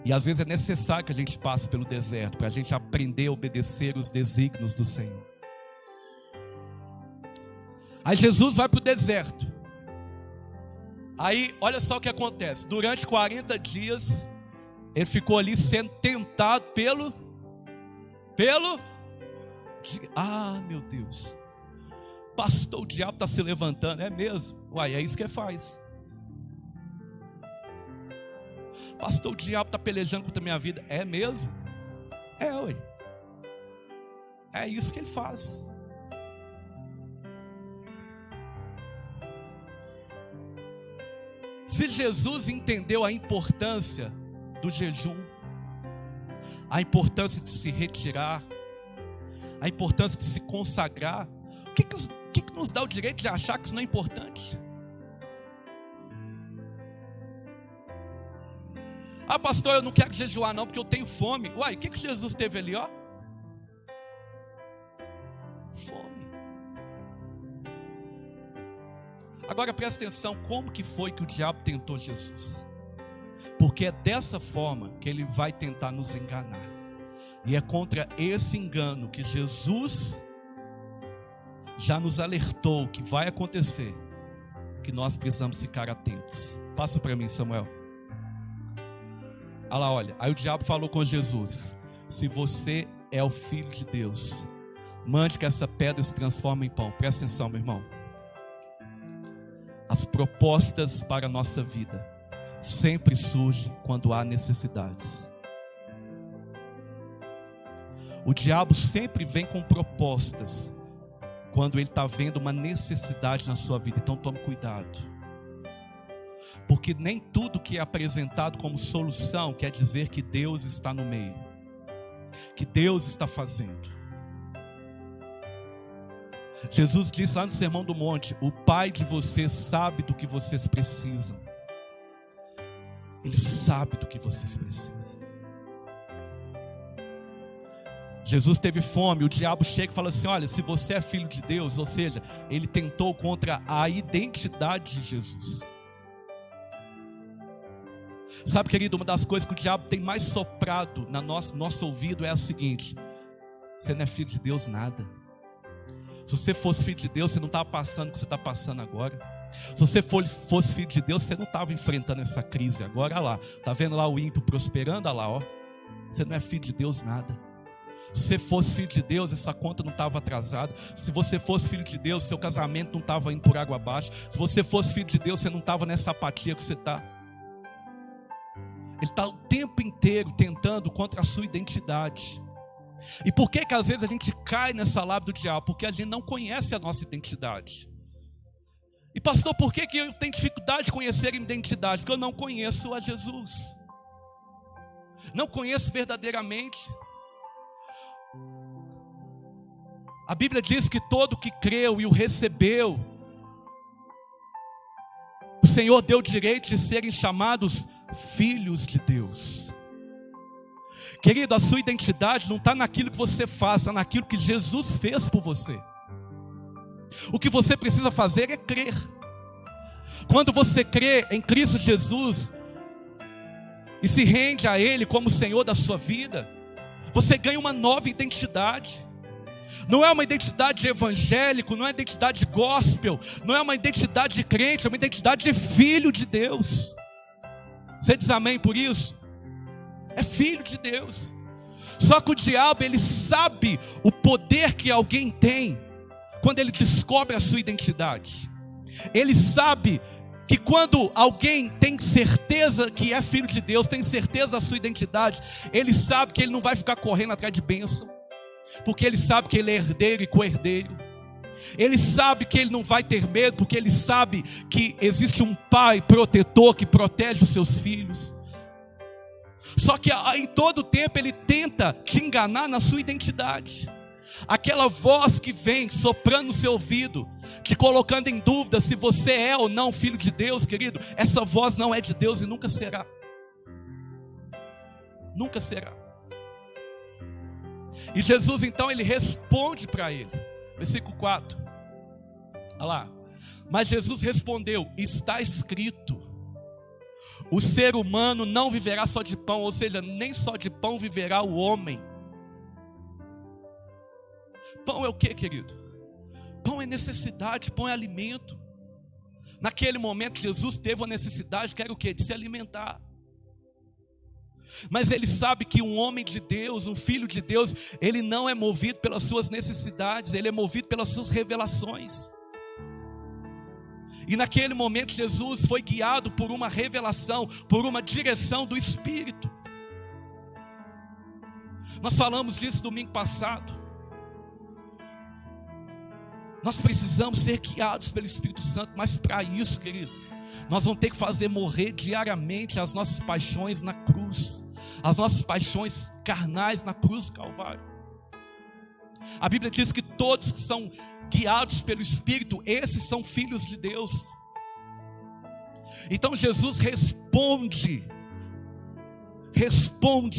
E às vezes é necessário que a gente passe pelo deserto, para a gente aprender a obedecer os desígnios do Senhor. Aí Jesus vai para o deserto. Aí olha só o que acontece. Durante 40 dias ele ficou ali sendo tentado pelo meu Deus, pastor, o diabo está se levantando. É mesmo? Uai, é isso que ele faz. Pastor, o diabo está pelejando contra a minha vida. É mesmo? É, ué. É isso que ele faz. Se Jesus entendeu a importância do jejum, a importância de se retirar, a importância de se consagrar, o que nos dá o direito de achar que isso não é importante? Ah, pastor, eu não quero jejuar não, porque eu tenho fome. Uai, o que Jesus teve ali, ó? Fome. Agora presta atenção, como que foi que o diabo tentou Jesus? Porque é dessa forma que ele vai tentar nos enganar. E é contra esse engano que Jesus já nos alertou que vai acontecer, que nós precisamos ficar atentos. Passa para mim, Samuel. Olha lá, olha. Aí o diabo falou com Jesus: se você é o Filho de Deus, mande que essa pedra se transforme em pão. Presta atenção, meu irmão. As propostas para a nossa vida sempre surgem quando há necessidades. O diabo sempre vem com propostas quando ele está vendo uma necessidade na sua vida. Então tome cuidado, porque nem tudo que é apresentado como solução quer dizer que Deus está no meio, que Deus está fazendo. Jesus disse lá no Sermão do Monte: o Pai de vocês sabe do que vocês precisam. Ele sabe do que vocês precisam. Jesus teve fome, o diabo chega e fala assim: olha, se você é filho de Deus, ou seja, ele tentou contra a identidade de Jesus. Sabe, querido, uma das coisas que o diabo tem mais soprado no nosso ouvido é a seguinte: você não é filho de Deus nada. Se você fosse filho de Deus, você não estava passando o que você está passando agora. Se você fosse filho de Deus, você não estava enfrentando essa crise agora. Olha lá, está vendo lá o ímpio prosperando? Olha lá, ó. Você não é filho de Deus nada. Se você fosse filho de Deus, essa conta não estava atrasada. Se você fosse filho de Deus, seu casamento não estava indo por água abaixo. Se você fosse filho de Deus, você não estava nessa apatia que você está. Ele está o tempo inteiro tentando contra a sua identidade. E por que às vezes a gente cai nessa lábia do diabo? Porque a gente não conhece a nossa identidade. E pastor, por que eu tenho dificuldade de conhecer a minha identidade? Porque eu não conheço a Jesus. Não conheço verdadeiramente. A Bíblia diz que todo que creu e o recebeu, o Senhor deu o direito de serem chamados filhos de Deus. Querido, a sua identidade não está naquilo que você faz, está naquilo que Jesus fez por você. O que você precisa fazer é crer. Quando você crê em Cristo Jesus e se rende a Ele como Senhor da sua vida, você ganha uma nova identidade. Não é uma identidade de evangélico, não é uma identidade de gospel, não é uma identidade de crente, é uma identidade de filho de Deus. Você diz amém por isso? É filho de Deus. Só que o diabo, ele sabe o poder que alguém tem quando ele descobre a sua identidade. Ele sabe que quando alguém tem certeza que é filho de Deus, tem certeza da sua identidade, ele sabe que ele não vai ficar correndo atrás de bênção, porque ele sabe que ele é herdeiro e co-herdeiro. Ele sabe que ele não vai ter medo, porque ele sabe que existe um pai protetor que protege os seus filhos. Só que em todo tempo ele tenta te enganar na sua identidade. Aquela voz que vem soprando no seu ouvido, te colocando em dúvida se você é ou não filho de Deus, querido, essa voz não é de Deus e nunca será. Nunca será. E Jesus então ele responde para ele, versículo 4, olha lá: mas Jesus respondeu: está escrito, o ser humano não viverá só de pão, ou seja, nem só de pão viverá o homem. Pão é o que, querido? Pão é necessidade, pão é alimento. Naquele momento Jesus teve a necessidade, que era o que? De se alimentar. Mas ele sabe que um homem de Deus, um filho de Deus, ele não é movido pelas suas necessidades, ele é movido pelas suas revelações. E naquele momento Jesus foi guiado por uma revelação, por uma direção do Espírito. Nós falamos disso domingo passado. Nós precisamos ser guiados pelo Espírito Santo, mas para isso, querido, nós vamos ter que fazer morrer diariamente as nossas paixões na cruz, as nossas paixões carnais na cruz do Calvário. A Bíblia diz que todos que são guiados pelo Espírito, esses são filhos de Deus. Então Jesus responde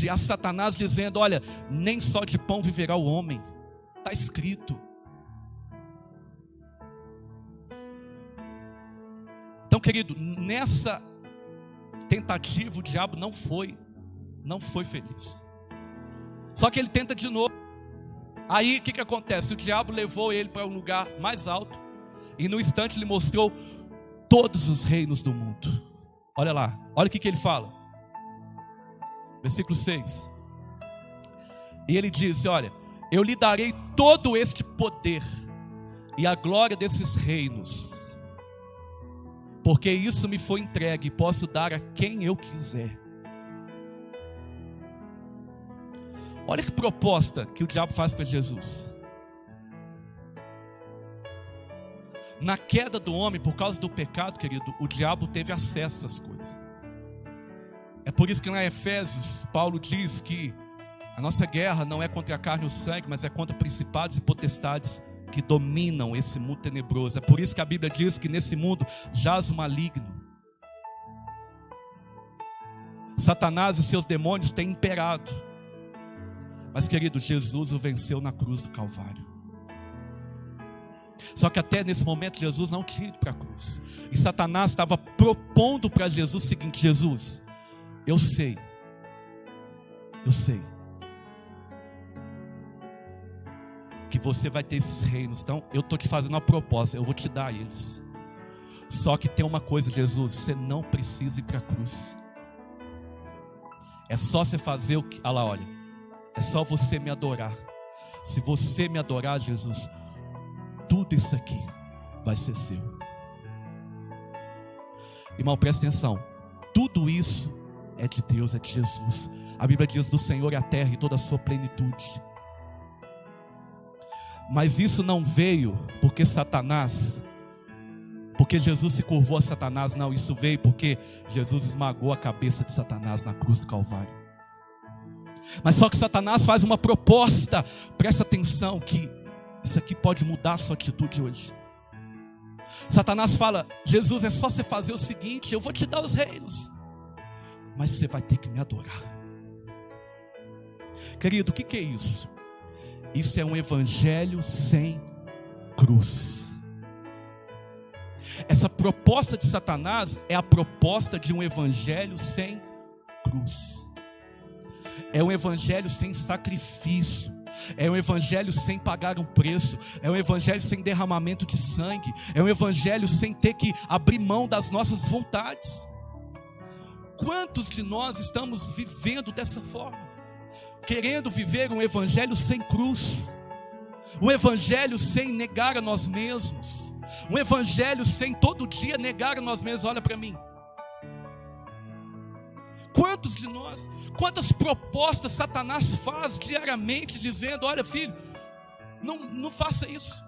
a Satanás dizendo: olha, nem só de pão viverá o homem, está escrito. Então, querido, nessa tentativa o diabo não foi feliz. Só que ele tenta de novo. Aí o que acontece? O diabo levou ele para um lugar mais alto, e no instante ele mostrou todos os reinos do mundo. Olha lá, olha o que ele fala. Versículo 6. E ele diz, olha, eu lhe darei todo este poder e a glória desses reinos, porque isso me foi entregue e posso dar a quem eu quiser. Olha que proposta que o diabo faz para Jesus. Na queda do homem, por causa do pecado, querido, o diabo teve acesso a essas coisas. É por isso que lá em Efésios, Paulo diz que a nossa guerra não é contra a carne e o sangue, mas é contra principados e potestades que dominam esse mundo tenebroso. É por isso que a Bíblia diz que nesse mundo jaz o maligno. Satanás e seus demônios têm imperado. Mas, querido, Jesus o venceu na cruz do Calvário. Só que até nesse momento Jesus não tinha ido para a cruz. E Satanás estava propondo para Jesus o seguinte: Jesus, eu sei, que você vai ter esses reinos, então eu estou te fazendo uma proposta, eu vou te dar eles. Só que tem uma coisa, Jesus, você não precisa ir para a cruz. É só você fazer o que, olha lá, olha, é só você me adorar. Se você me adorar, Jesus, tudo isso aqui vai ser seu. Irmão, presta atenção, tudo isso é de Deus, é de Jesus. A Bíblia diz: do Senhor é a terra e toda a sua plenitude. Mas isso não veio porque Jesus se curvou a Satanás. Não, isso veio porque Jesus esmagou a cabeça de Satanás na cruz do Calvário. Mas só que Satanás faz uma proposta. Presta atenção que isso aqui pode mudar a sua atitude hoje. Satanás fala: Jesus, é só você fazer o seguinte, eu vou te dar os reinos, mas você vai ter que me adorar. Querido, o que é isso? Isso é um evangelho sem cruz. Essa proposta de Satanás é a proposta de um evangelho sem cruz. É um evangelho sem sacrifício. É um evangelho sem pagar um preço. É um evangelho sem derramamento de sangue. É um evangelho sem ter que abrir mão das nossas vontades. Quantos de nós estamos vivendo dessa forma? Querendo viver um evangelho sem cruz, um evangelho sem negar a nós mesmos, um evangelho sem todo dia negar a nós mesmos. Olha para mim, quantos de nós, quantas propostas Satanás faz diariamente, dizendo: olha filho, não faça isso,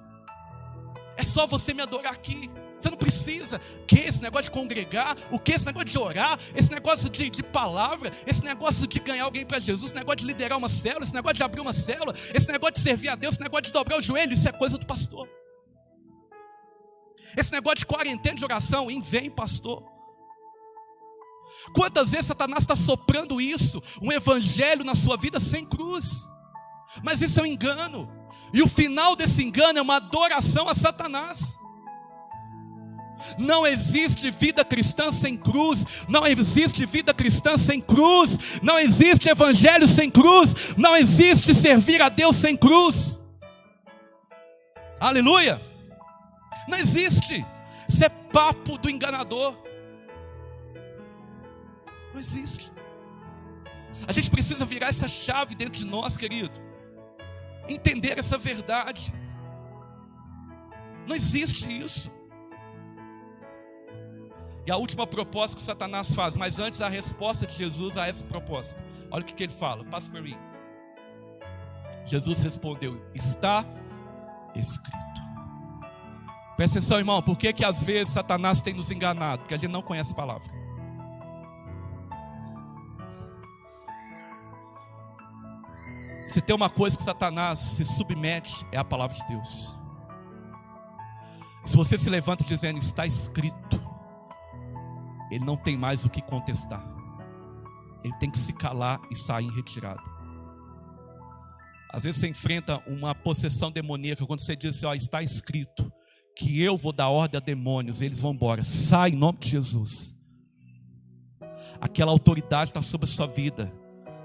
é só você me adorar aqui. Você não precisa, que esse negócio de congregar, o que esse negócio de orar, esse negócio de palavra, esse negócio de ganhar alguém para Jesus, esse negócio de liderar uma célula, esse negócio de abrir uma célula, esse negócio de servir a Deus, esse negócio de dobrar o joelho, isso é coisa do pastor. Esse negócio de quarentena de oração, vem pastor. Quantas vezes Satanás está soprando isso, um evangelho na sua vida sem cruz? Mas isso é um engano, e o final desse engano é uma adoração a Satanás. Não existe vida cristã sem cruz. Não existe vida cristã sem cruz. Não existe evangelho sem cruz. Não existe servir a Deus sem cruz. Aleluia. Não existe. Isso é papo do enganador. Não existe. A gente precisa virar essa chave dentro de nós, querido. Entender essa verdade. Não existe isso. E a última proposta que Satanás faz, mas antes a resposta de Jesus a essa proposta. Olha o que ele fala, passa para mim. Jesus respondeu: está escrito. Presta atenção, irmão, por que às vezes Satanás tem nos enganado? Porque a gente não conhece a palavra. Se tem uma coisa que Satanás se submete, é a palavra de Deus. Se você se levanta dizendo: está escrito, ele não tem mais o que contestar. Ele tem que se calar e sair em retirada. Às vezes você enfrenta uma possessão demoníaca quando você diz assim: ó, está escrito que eu vou dar ordem a demônios, eles vão embora. Sai em nome de Jesus. Aquela autoridade está sobre a sua vida.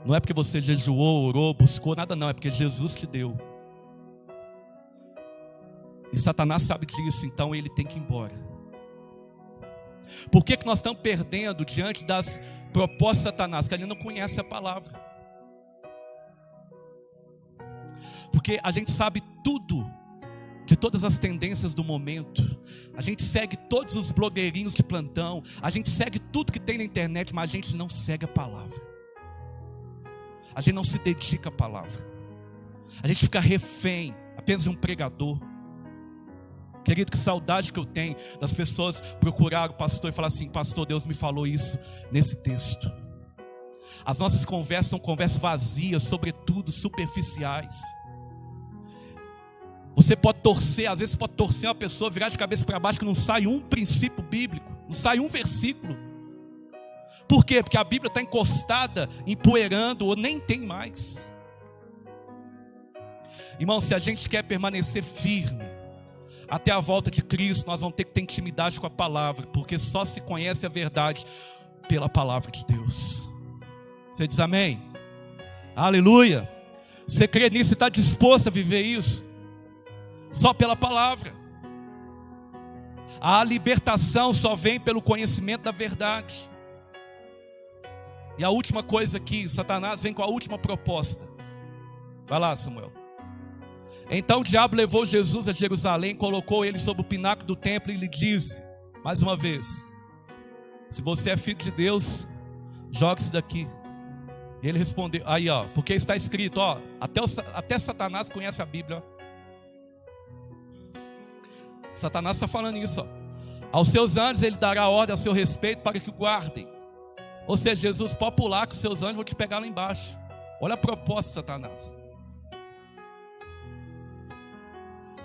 Não é porque você jejuou, orou, buscou, nada não. É porque Jesus te deu. E Satanás sabe disso, então ele tem que ir embora. Por que nós estamos perdendo diante das propostas de Satanás? Que ele não conhece a palavra. Porque a gente sabe tudo de todas as tendências do momento. A gente segue todos os blogueirinhos de plantão. A gente segue tudo que tem na internet, mas a gente não segue a palavra. A gente não se dedica à palavra. A gente fica refém apenas de um pregador. Querido, que saudade que eu tenho das pessoas procurar o pastor e falar assim: pastor, Deus me falou isso nesse texto. As nossas conversas são conversas vazias, sobretudo superficiais. Você pode torcer, às vezes você pode torcer uma pessoa, virar de cabeça para baixo, que não sai um princípio bíblico, não sai um versículo. Por quê? Porque a Bíblia está encostada, empoeirando, ou nem tem mais. Irmão, se a gente quer permanecer firme até a volta de Cristo, nós vamos ter que ter intimidade com a palavra, porque só se conhece a verdade pela palavra de Deus. Você diz amém? Aleluia! Você crê nisso e está disposto a viver isso? Só pela palavra. A libertação só vem pelo conhecimento da verdade. E a última coisa aqui, Satanás vem com a última proposta. Vai lá, Samuel. Então o diabo levou Jesus a Jerusalém, colocou ele sobre o pináculo do templo e lhe disse, mais uma vez: se você é filho de Deus, jogue-se daqui. E ele respondeu, aí ó, porque está escrito, ó, até Satanás conhece a Bíblia, ó. Satanás está falando isso, ó. Aos seus anjos ele dará ordem a seu respeito para que o guardem. Ou seja, Jesus pode pular, que os seus anjos vão te pegar lá embaixo. Olha a proposta de Satanás.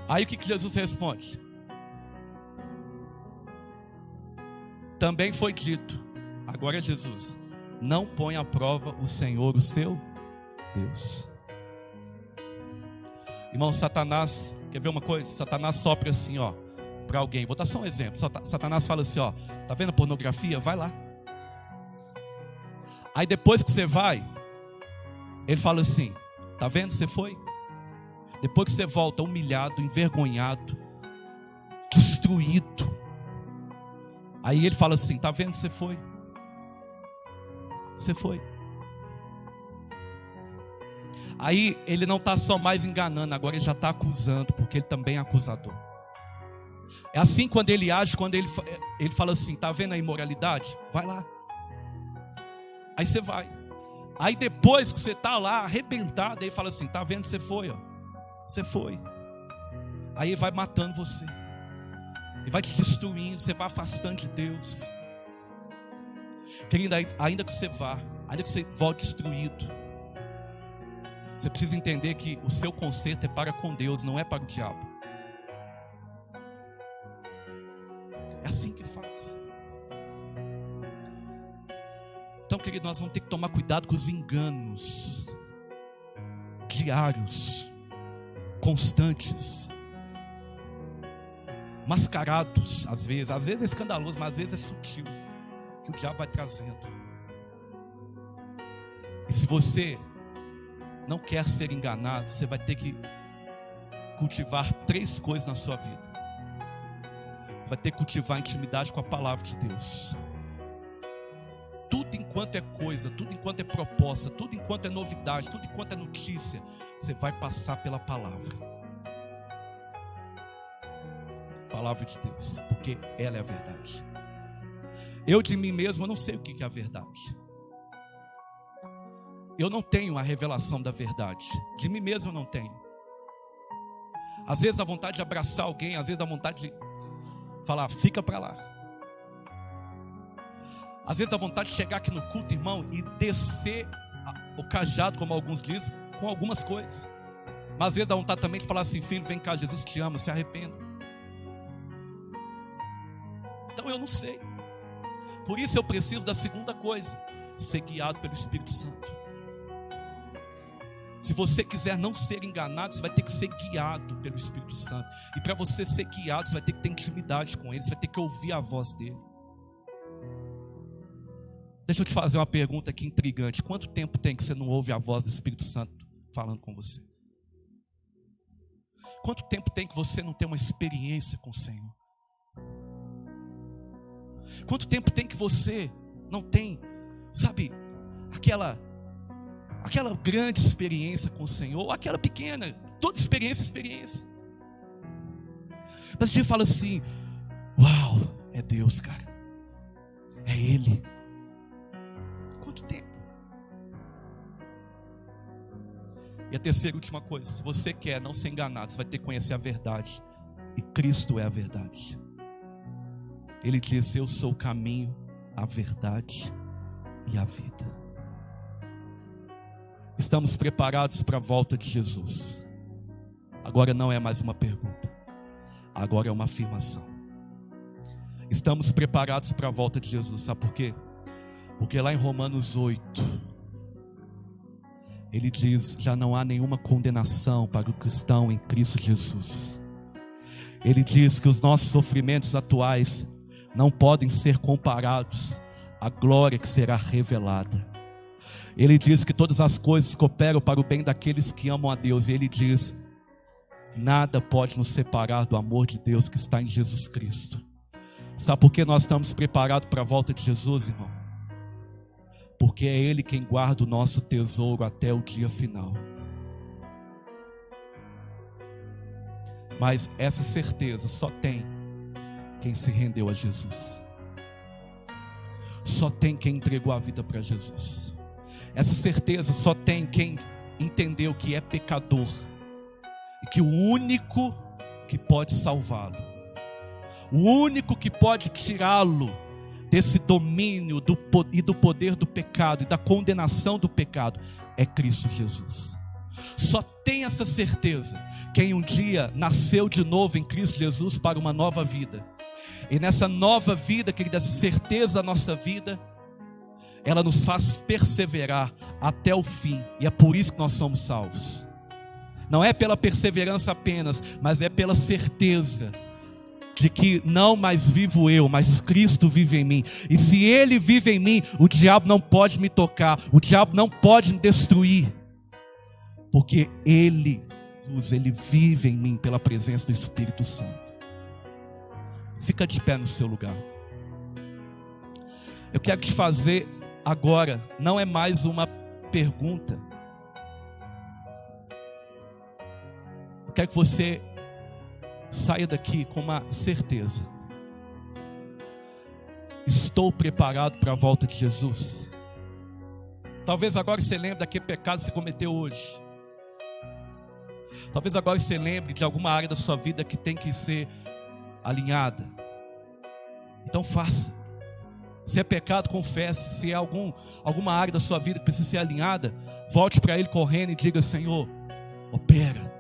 Aí o que Jesus responde? Também foi dito, agora é Jesus: não põe à prova o Senhor, o seu Deus. Irmão, Satanás, quer ver uma coisa? Satanás sopra assim, ó, para alguém. Vou dar só um exemplo. Satanás fala assim, ó, tá vendo a pornografia? Vai lá. Aí depois que você vai, ele fala assim, tá vendo? Você foi. Depois que você volta humilhado, envergonhado, destruído, aí ele fala assim, tá vendo? Você foi. Você foi. Aí ele não está só mais enganando, agora ele já está acusando, porque ele também é acusador. É assim quando ele age, quando ele fala assim, tá vendo a imoralidade? Vai lá. Aí você vai. Aí depois que você está lá arrebentado, ele fala assim, tá vendo? Você foi, ó. Você foi. Aí ele vai matando você. Ele vai te destruindo, você vai afastando de Deus. Querido, ainda que você vá, ainda que você volte destruído, você precisa entender que o seu conserto é para com Deus, não é para o diabo. É assim que faz. Então, querido, nós vamos ter que tomar cuidado com os enganos diários, constantes, mascarados, às vezes é escandaloso, mas às vezes é sutil, que o diabo vai trazendo. E se você não quer ser enganado, você vai ter que cultivar 3 coisas na sua vida. Você vai ter que cultivar a intimidade com a palavra de Deus. Tudo enquanto é coisa, tudo enquanto é proposta, tudo enquanto é novidade, tudo enquanto é notícia, você vai passar pela palavra. Palavra de Deus, porque ela é a verdade. Eu de mim mesmo, eu não sei o que é a verdade. Eu não tenho a revelação da verdade. De mim mesmo eu não tenho. Às vezes dá vontade de abraçar alguém, às vezes dá vontade de falar, fica para lá. Às vezes dá vontade de chegar aqui no culto, irmão, e descer o cajado, como alguns dizem, com algumas coisas. Mas às vezes dá vontade também de falar assim, filho, vem cá, Jesus te ama, se arrependa. Então eu não sei. Por isso eu preciso da segunda coisa, ser guiado pelo Espírito Santo. Se você quiser não ser enganado, você vai ter que ser guiado pelo Espírito Santo. E para você ser guiado, você vai ter que ter intimidade com Ele. Você vai ter que ouvir a voz dEle. Deixa eu te fazer uma pergunta aqui intrigante. Quanto tempo tem que você não ouve a voz do Espírito Santo falando com você? Quanto tempo tem que você não tem uma experiência com o Senhor? Quanto tempo tem que você não tem, sabe, aquela grande experiência com o Senhor, ou aquela pequena, toda experiência é experiência. Mas a gente fala assim, uau, é Deus, cara, é Ele. Quanto tempo? E a terceira e última coisa, se você quer não ser enganado, você vai ter que conhecer a verdade, e Cristo é a verdade. Ele diz, eu sou o caminho, a verdade e a vida. Estamos preparados para a volta de Jesus? Agora não é mais uma pergunta, agora é uma afirmação. Estamos preparados para a volta de Jesus, sabe por quê? Porque lá em Romanos 8, ele diz, já não há nenhuma condenação para o cristão em Cristo Jesus. Ele diz que os nossos sofrimentos atuais não podem ser comparados à glória que será revelada. Ele diz que todas as coisas cooperam para o bem daqueles que amam a Deus. E ele diz, nada pode nos separar do amor de Deus que está em Jesus Cristo. Sabe por que nós estamos preparados para a volta de Jesus, irmão? Porque é Ele quem guarda o nosso tesouro até o dia final. Mas essa certeza só tem quem se rendeu a Jesus. Só tem quem entregou a vida para Jesus. Essa certeza só tem quem entendeu que é pecador e que o único que pode salvá-lo, o único que pode tirá-lo desse domínio e do poder do pecado e da condenação do pecado é Cristo Jesus. Só tem essa certeza quem um dia nasceu de novo em Cristo Jesus para uma nova vida. E nessa nova vida, querida, essa certeza da nossa vida, ela nos faz perseverar até o fim. E é por isso que nós somos salvos. Não é pela perseverança apenas, mas é pela certeza de que não mais vivo eu, mas Cristo vive em mim. E se Ele vive em mim, o diabo não pode me tocar, o diabo não pode me destruir. Porque Ele, Jesus, Ele vive em mim pela presença do Espírito Santo. Fica de pé no seu lugar. Eu quero te fazer agora, não é mais uma pergunta. Eu quero que você saia daqui com uma certeza. Estou preparado para a volta de Jesus. Talvez agora você lembre daquele pecado que você cometeu hoje. Talvez agora você lembre de alguma área da sua vida que tem que ser alinhada. Então faça. Se é pecado, confesse. Se é alguma área da sua vida que precisa ser alinhada, volte para Ele correndo e diga, Senhor, opera.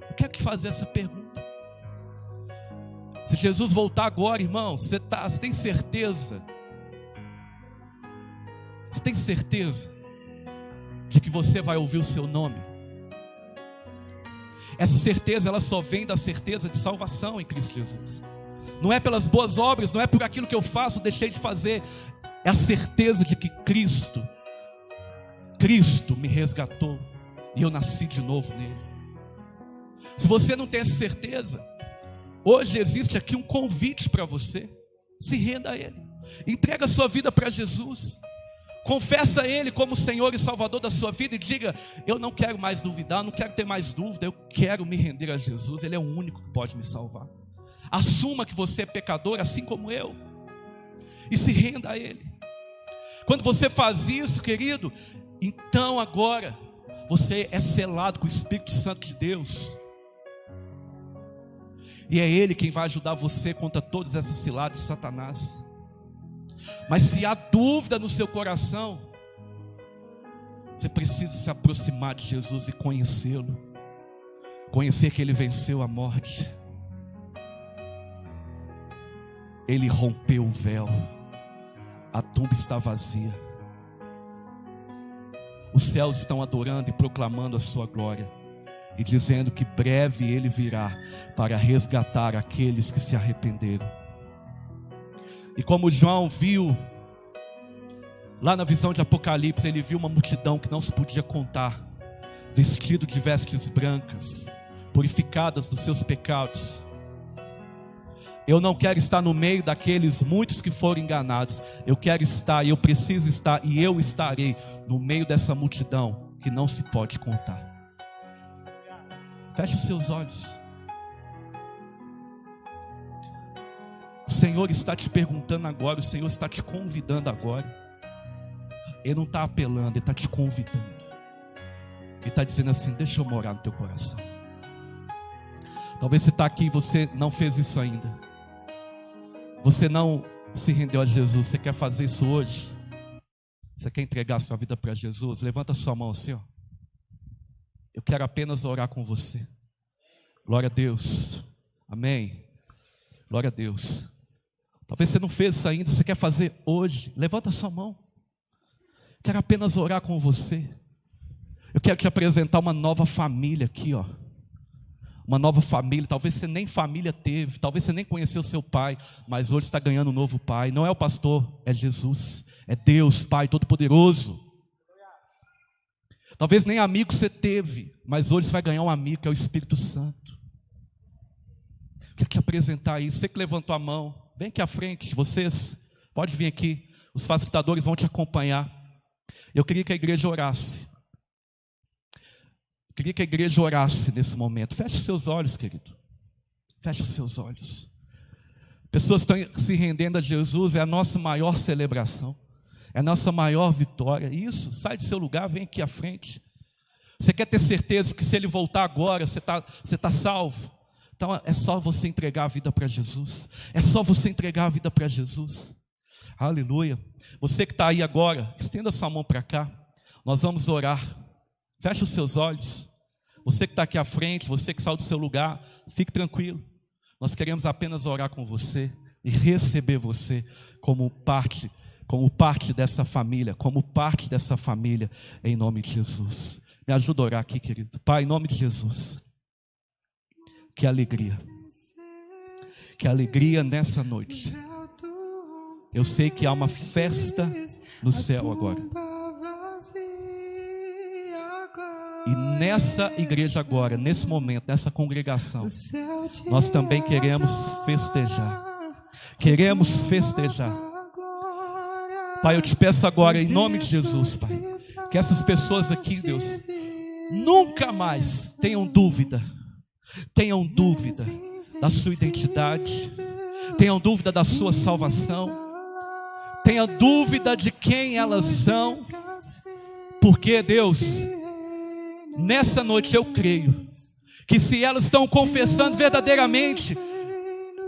Eu quero te fazer essa pergunta. Se Jesus voltar agora, irmão, você tem certeza? Você tem certeza de que você vai ouvir o seu nome? Essa certeza, ela só vem da certeza de salvação em Cristo Jesus. Não é pelas boas obras, não é por aquilo que eu faço, deixei de fazer. É a certeza de que Cristo me resgatou e eu nasci de novo nele. Se você não tem essa certeza, hoje existe aqui um convite para você. Se renda a Ele. Entrega a sua vida para Jesus. Confessa a Ele como Senhor e Salvador da sua vida e diga, eu não quero mais duvidar, não quero ter mais dúvida, eu quero me render a Jesus, Ele é o único que pode me salvar. Assuma que você é pecador assim como eu e se renda a Ele. Quando você faz isso, querido, então agora você é selado com o Espírito Santo de Deus. E é Ele quem vai ajudar você contra todas essas ciladas de Satanás. Mas se há dúvida no seu coração, você precisa se aproximar de Jesus e conhecê-lo. Conhecer que Ele venceu a morte. Ele rompeu o véu. A tumba está vazia. Os céus estão adorando e proclamando a sua glória. E dizendo que breve Ele virá para resgatar aqueles que se arrependeram. E como João viu, lá na visão de Apocalipse, ele viu uma multidão que não se podia contar, vestido de vestes brancas, purificadas dos seus pecados. Eu não quero estar no meio daqueles muitos que foram enganados. Eu quero estar, e eu preciso estar, e eu estarei no meio dessa multidão que não se pode contar. Feche os seus olhos. O Senhor está te perguntando agora, o Senhor está te convidando agora. Ele não está apelando, Ele está te convidando. Ele está dizendo assim: deixa eu morar no teu coração. Talvez você está aqui e você não fez isso ainda. Você não se rendeu a Jesus. Você quer fazer isso hoje? Você quer entregar a sua vida para Jesus? Levanta a sua mão assim, ó. Eu quero apenas orar com você. Glória a Deus. Amém. Glória a Deus. Talvez você não fez isso ainda. Você quer fazer hoje? Levanta a sua mão. Eu quero apenas orar com você. Eu quero te apresentar uma nova família aqui, ó. Uma nova família. Talvez você nem família teve, talvez você nem conheceu seu pai, mas hoje está ganhando um novo pai. Não é o pastor, é Jesus, é Deus, Pai Todo-Poderoso. Talvez nem amigo você teve, mas hoje você vai ganhar um amigo, que é o Espírito Santo. Eu quero te apresentar isso. Você que levantou a mão, vem aqui à frente. Vocês, pode vir aqui. Os facilitadores vão te acompanhar. Eu queria que a igreja orasse. Eu queria que a igreja orasse nesse momento. Feche os seus olhos, querido. Feche os seus olhos. Pessoas estão se rendendo a Jesus, é a nossa maior celebração. É a nossa maior vitória. Isso, sai do seu lugar, vem aqui à frente. Você quer ter certeza que se Ele voltar agora, você tá salvo. Então é só você entregar a vida para Jesus. É só você entregar a vida para Jesus. Aleluia. Você que está aí agora, estenda sua mão para cá. Nós vamos orar. Feche os seus olhos. Você que está aqui à frente, você que saiu do seu lugar, fique tranquilo. Nós queremos apenas orar com você e receber você como parte dessa família, em nome de Jesus. Me ajuda a orar aqui, querido. Pai, em nome de Jesus. Que alegria nessa noite. Eu sei que há uma festa no céu agora. E nessa igreja agora, nesse momento, nessa congregação, nós também queremos festejar. Queremos festejar. Pai, eu te peço agora, em nome de Jesus, Pai, que essas pessoas aqui, Deus, nunca mais tenham dúvida da sua identidade, tenham dúvida da sua salvação, tenham dúvida de quem elas são, porque, Deus, nessa noite eu creio que se elas estão confessando verdadeiramente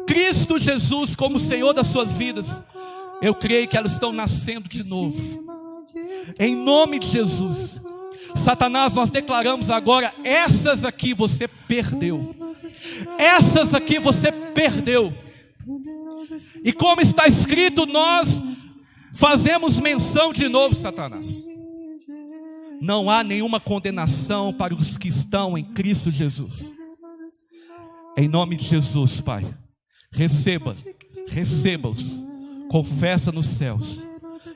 Cristo Jesus como Senhor das suas vidas, eu creio que elas estão nascendo de novo. Em nome de Jesus. Satanás, nós declaramos agora: essas aqui você perdeu. Essas aqui você perdeu. E como está escrito, nós fazemos menção de novo, Satanás. Não há nenhuma condenação para os que estão em Cristo Jesus. Em nome de Jesus, Pai, receba-os com festa nos céus.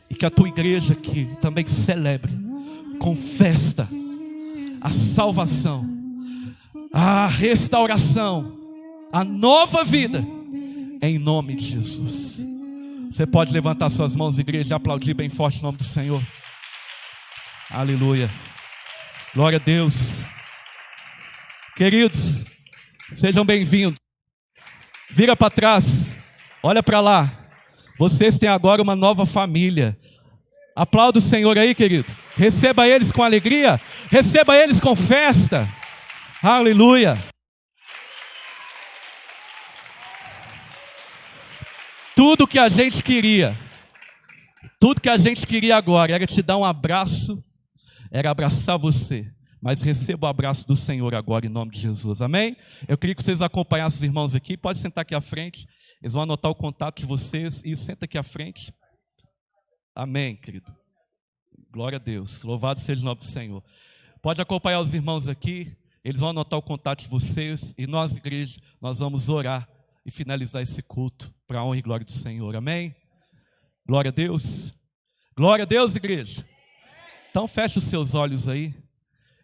E que a tua igreja aqui também celebre com festa a salvação, a restauração, a nova vida, em nome de Jesus. Você pode levantar suas mãos, igreja, e aplaudir bem forte o nome do Senhor. Aleluia. Glória a Deus. Queridos, sejam bem-vindos. Vira para trás. Olha para lá. Vocês têm agora uma nova família. Aplauda o Senhor aí, querido. Receba eles com alegria. Receba eles com festa. Aleluia. Tudo que a gente queria agora era te dar um abraço, era abraçar você. Mas receba o abraço do Senhor agora, em nome de Jesus, amém? Eu queria que vocês acompanhassem os irmãos aqui. Pode sentar aqui à frente, eles vão anotar o contato de vocês. E senta aqui à frente. Amém, querido. Glória a Deus, louvado seja o nome do Senhor. Pode acompanhar os irmãos aqui, eles vão anotar o contato de vocês. E nós, igreja, nós vamos orar e finalizar esse culto para a honra e glória do Senhor, amém? Glória a Deus. Glória a Deus, igreja. Então feche os seus olhos aí.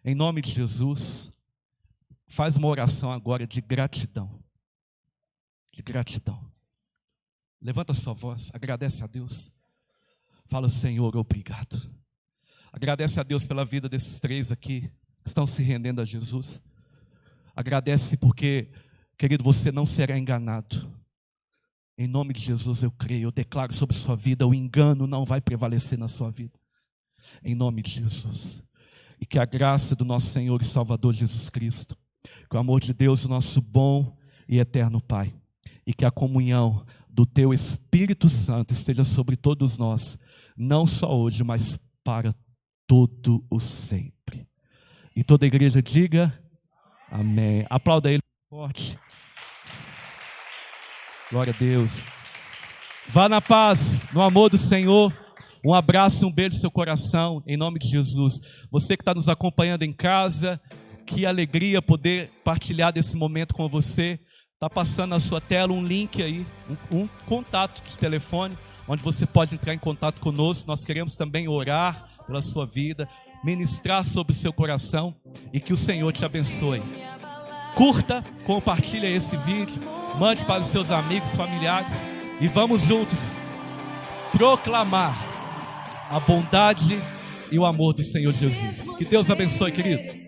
Em nome de Jesus, faz uma oração agora de gratidão. de gratidão. Levanta a sua voz, agradece a Deus. Fala, Senhor, obrigado. Agradece a Deus pela vida desses 3 aqui que estão se rendendo a Jesus. Agradece porque, querido, você não será enganado. Em nome de Jesus eu creio, eu declaro sobre sua vida, o engano não vai prevalecer na sua vida. Em nome de Jesus. E que a graça do nosso Senhor e Salvador Jesus Cristo, que o amor de Deus, o nosso bom e eterno Pai, e que a comunhão do Teu Espírito Santo esteja sobre todos nós, não só hoje, mas para todo o sempre. E toda a igreja diga amém. Aplauda ele forte. Glória a Deus. Vá na paz, no amor do Senhor. Um abraço, um beijo no seu coração, em nome de Jesus. Você que está nos acompanhando em casa, que alegria poder partilhar desse momento com você. Está passando na sua tela um link aí, um contato de telefone, onde você pode entrar em contato conosco. Nós queremos também orar pela sua vida, ministrar sobre o seu coração e que o Senhor te abençoe. Curta, compartilhe esse vídeo, mande para os seus amigos, familiares e vamos juntos proclamar a bondade e o amor do Senhor Jesus. Que Deus abençoe, querido.